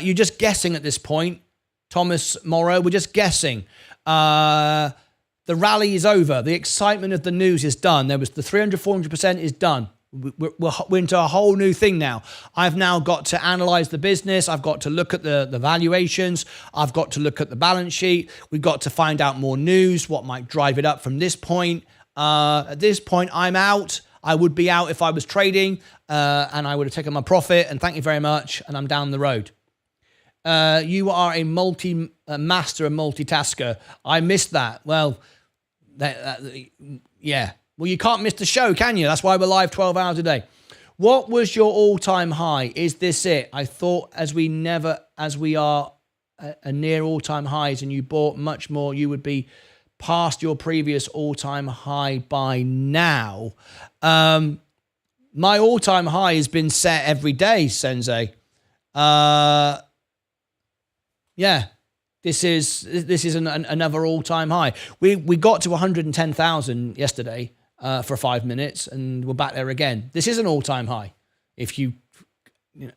You're just guessing at this point, Thomas Morrow. We're just guessing. The rally is over. The excitement of the news is done. There was the 300, 400% is done. We're into a whole new thing now. I've now got to analyze the business. I've got to look at the valuations. I've got to look at the balance sheet. We've got to find out more news, what might drive it up from this point. At this point, I'm out. I would be out if I was trading, and I would have taken my profit, and thank you very much, and I'm down the road. You are a master and multitasker. I missed that. Well, yeah. Well, you can't miss the show, can you? That's why we're live 12 hours a day. What was your all-time high? Is this it? I thought as we are near all-time highs and you bought much more, you would be past your previous all-time high by now. My all-time high has been set every day, Sensei. Yeah. This is another all-time high. We got to 110,000 yesterday for 5 minutes, and we're back there again. This is an all-time high if you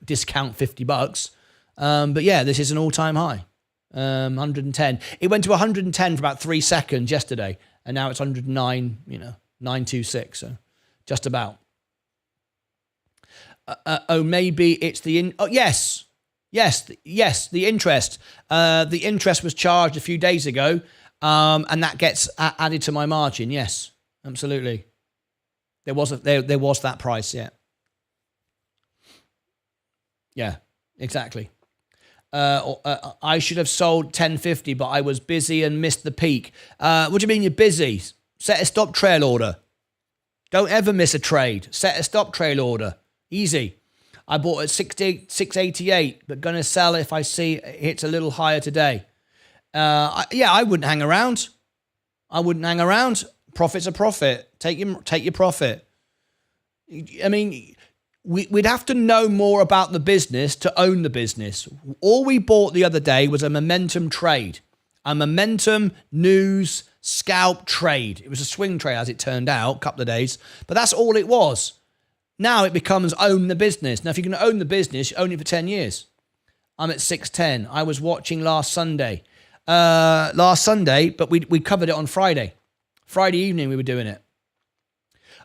discount $50. But yeah, this is an all-time high. 110. It went to 110 for about 3 seconds yesterday, and now it's 109. 926. So just about. Maybe it's the yes. Yes, the interest. The interest was charged a few days ago, and that gets added to my margin. Yes, absolutely. There was that price. Yeah, exactly. I should have sold 1050, but I was busy and missed the peak. What do you mean you're busy? Set a stop trail order. Don't ever miss a trade. Set a stop trail order. Easy. I bought at 688, but going to sell if I see it hits a little higher today. I wouldn't hang around. Profit's a profit. Take your profit. I mean, we'd have to know more about the business to own the business. All we bought the other day was a momentum trade, a momentum news scalp trade. It was a swing trade as it turned out, a couple of days, but that's all it was. Now it becomes own the business. Now, if you're going to own the business, you own it for 10 years. I'm at 610. I was watching last Sunday, but we covered it on Friday. Friday evening, we were doing it.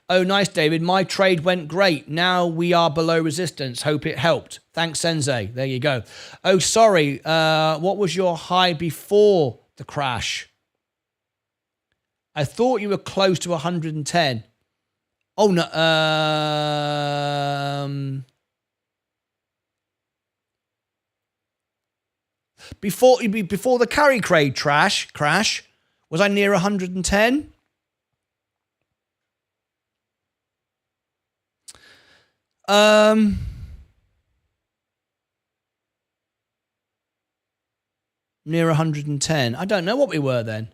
Oh, nice, David. My trade went great. Now we are below resistance. Hope it helped. Thanks, Sensei. There you go. Oh, sorry. What was your high before the crash? I thought you were close to 110. Oh, no. Before the carry trade crash, was I near 110? Near 110. I don't know what we were then.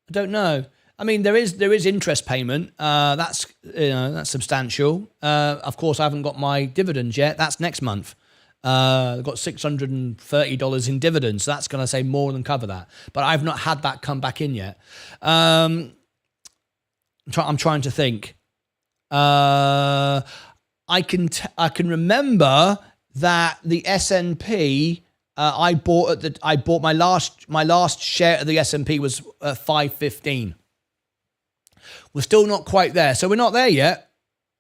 I don't know. I mean, there is interest payment. That's substantial. Of course, I haven't got my dividends yet. That's next month. I've got $630 in dividends. So that's going to say more than cover that. But I've not had that come back in yet. I'm trying to think. I can remember that the S&P. I bought my last share of the S&P was 515. We're still not quite there, so we're not there yet.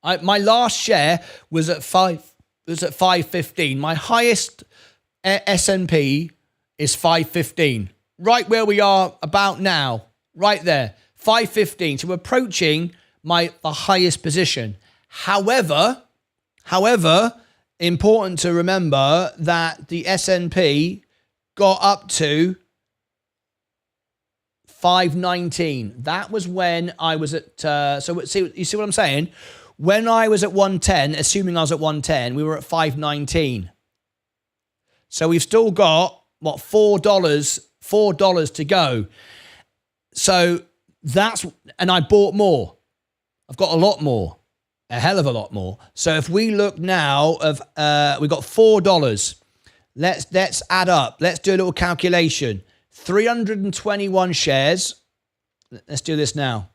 My last share was at 515. My highest S&P is 515, right where we are about now, right there, 515. So we're approaching the highest position. However, important to remember that the S&P got up to 519. That was when I was at, you see what I'm saying? When I was at 110, assuming I was at 110, we were at 519. So we've still got, $4 to go. So And I bought more. I've got a lot more, a hell of a lot more. So if we look now we got $4. Let's add up. Let's do a little calculation. 321 shares. Let's do this now.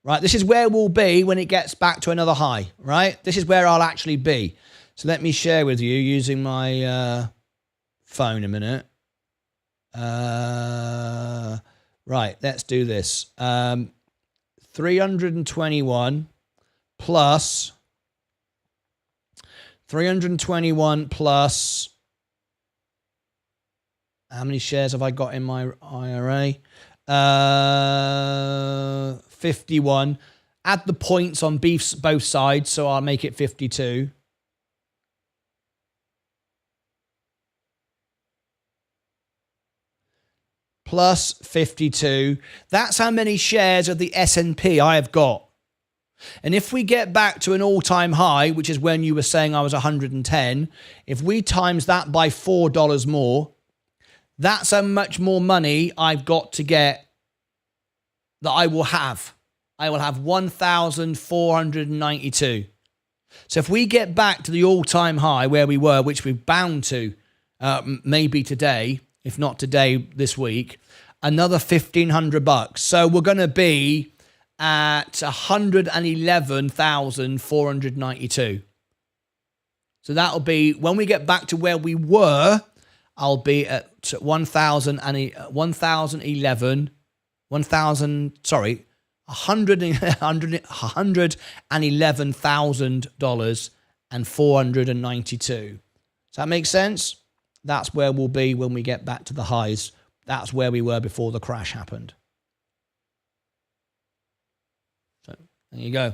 Right, this is where we'll be when it gets back to another high, right? This is where I'll actually be. So let me share with you using my phone a minute. Right, let's do this. 321 plus 321 plus, how many shares have I got in my IRA? 51. Add the points on both sides, so I'll make it 52. Plus 52. That's how many shares of the S&P I have got. And if we get back to an all-time high, which is when you were saying I was 110, if we times that by $4 more, that's how much more money I've got to get that I will have. I will have 1,492. So if we get back to the all-time high where we were, which we're bound to maybe today, if not today, this week, another $1,500. So we're going to be at 111,492. So that'll be, when we get back to where we were, I'll be at 111,000 and 492. Does that make sense? That's where we'll be when we get back to the highs. That's where we were before the crash happened. So there you go.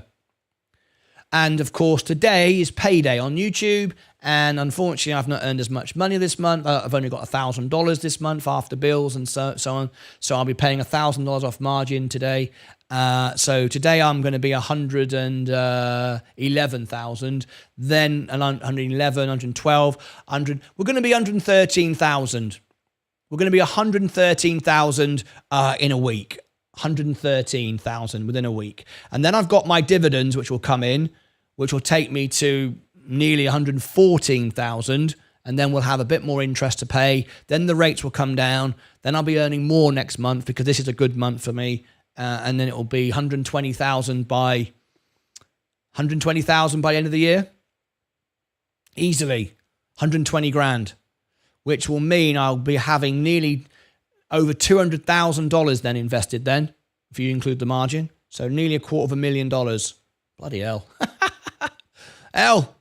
And of course, today is payday on YouTube. And unfortunately, I've not earned as much money this month. I've only got $1,000 this month after bills and so on. So I'll be paying $1,000 off margin today. So today I'm going to be 111,000, then 111, 112, 100. We're going to be 113,000. We're going to be 113,000 in a week. 113,000 within a week. And then I've got my dividends, which will come in, which will take me to nearly 114,000. And then we'll have a bit more interest to pay. Then the rates will come down. Then I'll be earning more next month because this is a good month for me. And then it will be 120,000 by the end of the year. Easily 120 grand, which will mean I'll be having nearly over $200,000 then invested then, if you include the margin. So nearly $250,000. Bloody hell. Hell,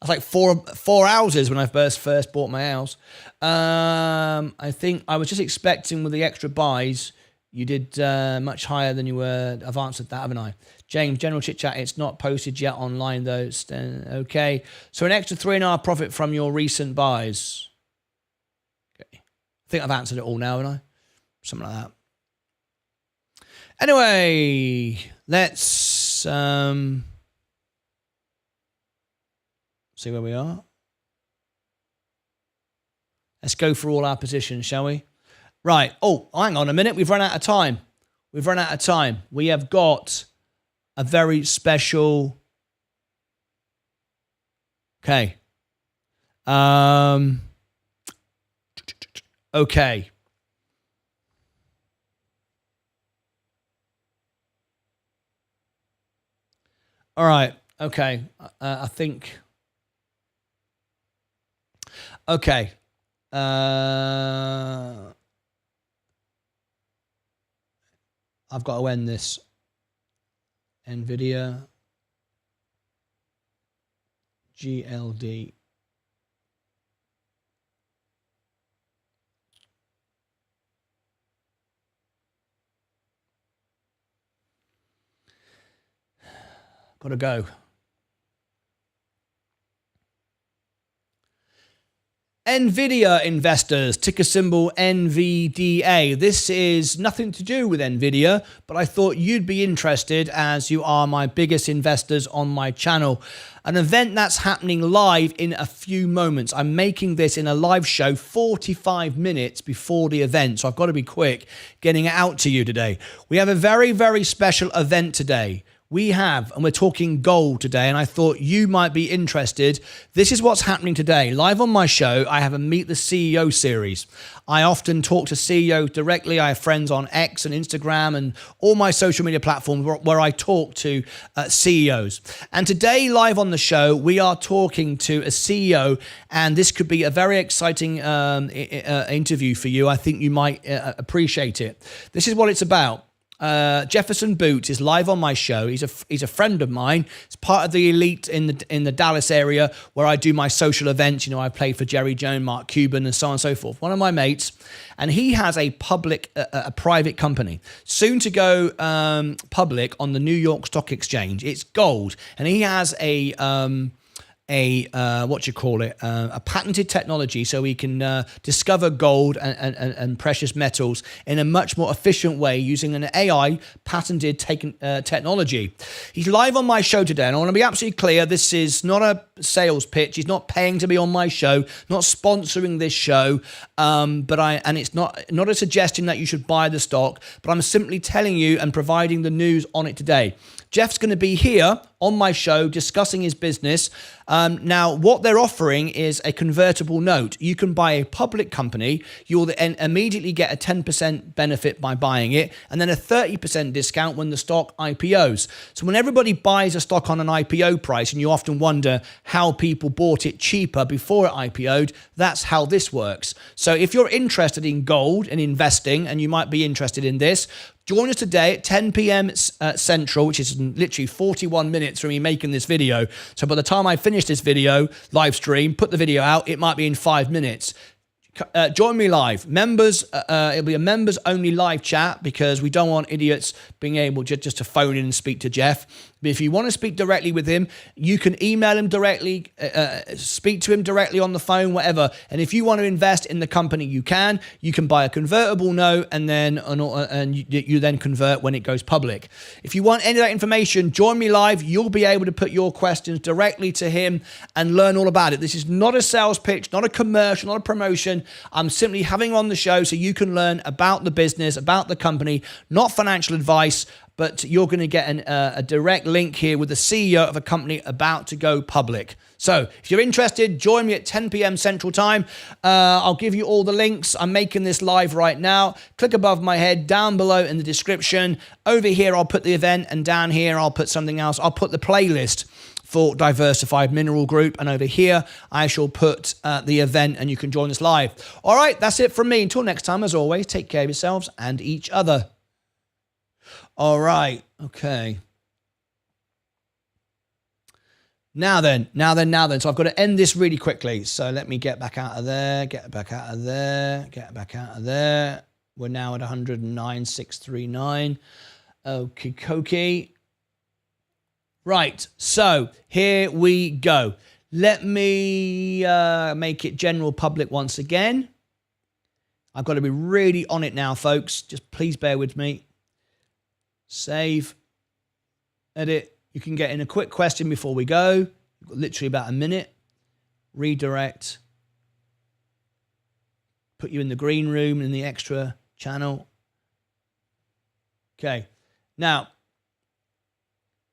that's like four houses when I first bought my house. I think I was just expecting with the extra buys, you did much higher than you were. I've answered that, haven't I? James, general chit chat. It's not posted yet online though. Okay. So an extra 3.5 profit from your recent buys. Okay. I think I've answered it all now, haven't I? Something like that. Anyway, let's see where we are. Let's go through all our positions, shall we? Right. Oh, hang on a minute. We've run out of time. We have got a very special. Okay. Okay. All right. Okay. I think. Okay. I've got to end this. NVIDIA. GLD. Gotta go. NVIDIA investors, ticker symbol NVDA. This is nothing to do with NVIDIA, but I thought you'd be interested as you are my biggest investors on my channel. An event that's happening live in a few moments. I'm making this in a live show 45 minutes before the event, so I've got to be quick getting it out to you today. We have a very, very special event today. And we're talking gold today, and I thought you might be interested. This is what's happening today. Live on my show, I have a Meet the CEO series. I often talk to CEOs directly. I have friends on X and Instagram and all my social media platforms where I talk to CEOs. And today, live on the show, we are talking to a CEO, and this could be a very exciting interview for you. I think you might appreciate it. This is what it's about. Jefferson Boots is live on my show. He's a friend of mine. He's part of the elite in the Dallas area where I do my social events. You know, I played for Jerry Jones, Mark Cuban, and so on and so forth. One of my mates, and he has a private company soon to go public on the New York Stock Exchange. It's gold, and he has a patented technology so we can discover gold and precious metals in a much more efficient way using an AI patented technology. He's live on my show today, and I want to be absolutely clear, this is not a sales pitch. He's not paying to be on my show, not sponsoring this show, and it's not a suggestion that you should buy the stock, but I'm simply telling you and providing the news on it today. Jeff's going to be here on my show discussing his business. Now, what they're offering is a convertible note. You can buy a public company. You'll then immediately get a 10% benefit by buying it, and then a 30% discount when the stock IPOs. So when everybody buys a stock on an IPO price, and you often wonder how people bought it cheaper before it IPO'd, that's how this works. So if you're interested in gold and investing, and you might be interested in this, join us today at 10 p.m. Central, which is literally 41 minutes from me making this video. So by the time I finish this video, live stream, put the video out, it might be in 5 minutes. Join me live. Members, it'll be a members only live chat because we don't want idiots being able just to phone in and speak to Jeff. But if you want to speak directly with him, you can email him directly, speak to him directly on the phone, whatever. And if you want to invest in the company, you can buy a convertible note and then you then convert when it goes public. If you want any of that information, join me live. You'll be able to put your questions directly to him and learn all about it. This is not a sales pitch, not a commercial, not a promotion. I'm simply having on the show so you can learn about the business, about the company, not financial advice, but you're going to get a direct link here with the CEO of a company about to go public. So if you're interested, join me at 10 p.m. Central Time. I'll give you all the links. I'm making this live right now. Click above my head, down below in the description. Over here, I'll put the event, and down here, I'll put something else. I'll put the playlist for Diversified Mineral Group, and over here, I shall put the event, and you can join us live. All right, that's it from me. Until next time, as always, take care of yourselves and each other. All right. Okay. Now then. So I've got to end this really quickly. So let me get back out of there, get back out of there. We're now at 109,639. Okie dokie. Right. So here we go. Let me make it general public once again. I've got to be really on it now, folks. Just please bear with me. Save, edit. You can get in a quick question before we go. We've got literally about a minute. Redirect. Put you in the green room in the extra channel. Okay. Now,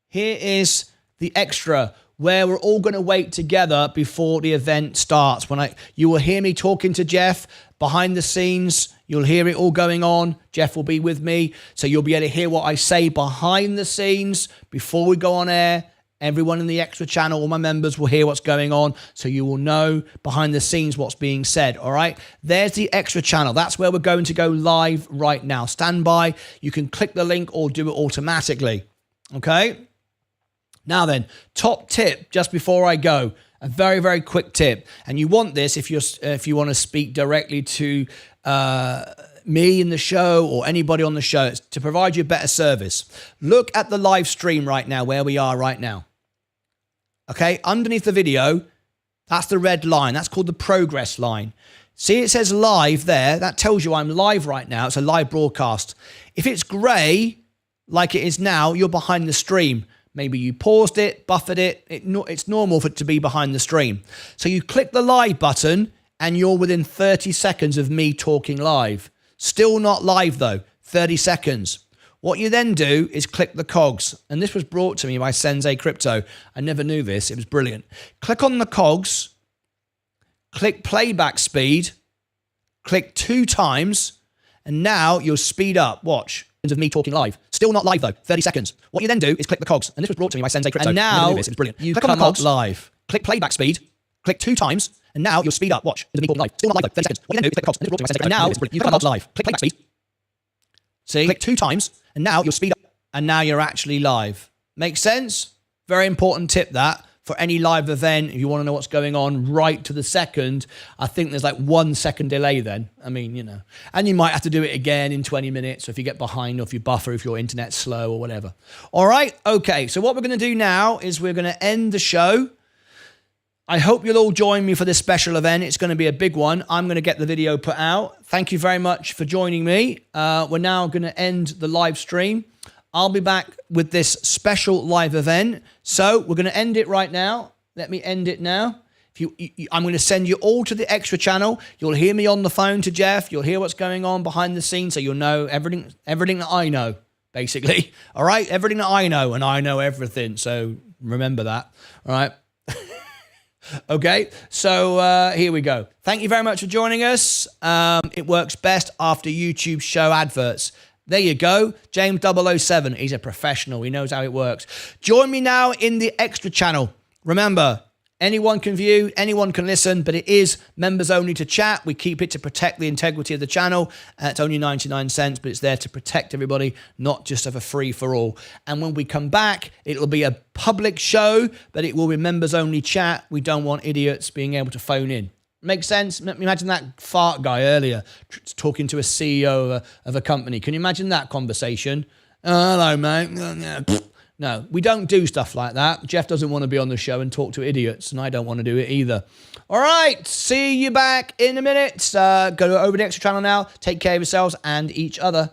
here is the extra where we're all going to wait together before the event starts. You will hear me talking to Jeff behind the scenes. You'll hear it all going on. Jeff will be with me. So you'll be able to hear what I say behind the scenes before we go on air. Everyone in the extra channel, all my members will hear what's going on. So you will know behind the scenes what's being said. All right. There's the extra channel. That's where we're going to go live right now. Stand by. You can click the link or do it automatically. Okay. Now then, top tip just before I go, a very, very quick tip. And you want this if you want to speak directly to me in the show or anybody on the show to provide you a better service. Look at the live stream right now, where we are right now. Okay, underneath the video, That's the red line. That's called the progress line. See, it says live there. That tells you I'm live right now. It's a live broadcast. If it's grey, like it is now, you're behind the stream. Maybe you paused it, buffered it. It's normal for it to be behind the stream. So you click the live button and you're within 30 seconds of me talking live. Still not live though, 30 seconds. What you then do is click the cogs. And this was brought to me by Sensei Crypto. I never knew this. It was brilliant. Click on the cogs, click playback speed, click 2 times, and now you'll speed up. Watch. Of me talking live. Still not live though, 30 seconds. What you then do is click the cogs. And this was brought to me by Sensei Crypto. And now it was brilliant. You click on the cogs live. Click playback speed. Click 2 times. And now you'll speed up. Watch. Of me talking live. Still not live though, 30 seconds. What you then do is click the cogs. And this was brought to me by Sensei Crypto. And now you click on the cogs live. Click playback speed. See? Click 2 times. And now you'll speed up. And now you're actually live. Makes sense? Very important tip that. For any live event, if you want to know what's going on right to the second, I think there's like 1 second delay then. I mean, you know. And you might have to do it again in 20 minutes, or if you get behind, or if you buffer, if your internet's slow or whatever. All right? Okay, so what we're going to do now is we're going to end the show. I hope you'll all join me for this special event. It's going to be a big one. I'm going to get the video put out. Thank you very much for joining me. We're now going to end the live stream. I'll be back with this special live event. So we're going to end it right now. Let me end it now. I'm going to send you all to the extra channel. You'll hear me on the phone to Jeff. You'll hear what's going on behind the scenes. So you'll know everything that I know, basically. All right? Everything that I know, and I know everything. So remember that. All right? Okay, so here we go. Thank you very much for joining us. It works best after YouTube show adverts. There you go. James 007. He's a professional. He knows how it works. Join me now in the extra channel. Remember, anyone can view, anyone can listen, but it is members only to chat. We keep it to protect the integrity of the channel. It's only 99 cents, but it's there to protect everybody, not just have a free for all. And when we come back, it'll be a public show, but it will be members only chat. We don't want idiots being able to phone in. Makes sense? Imagine that fart guy earlier talking to a CEO of a company. Can you imagine that conversation? Hello, mate. No, we don't do stuff like that. Jeff doesn't want to be on the show and talk to idiots, and I don't want to do it either. All right, see you back in a minute. Go over the extra channel now. Take care of yourselves and each other.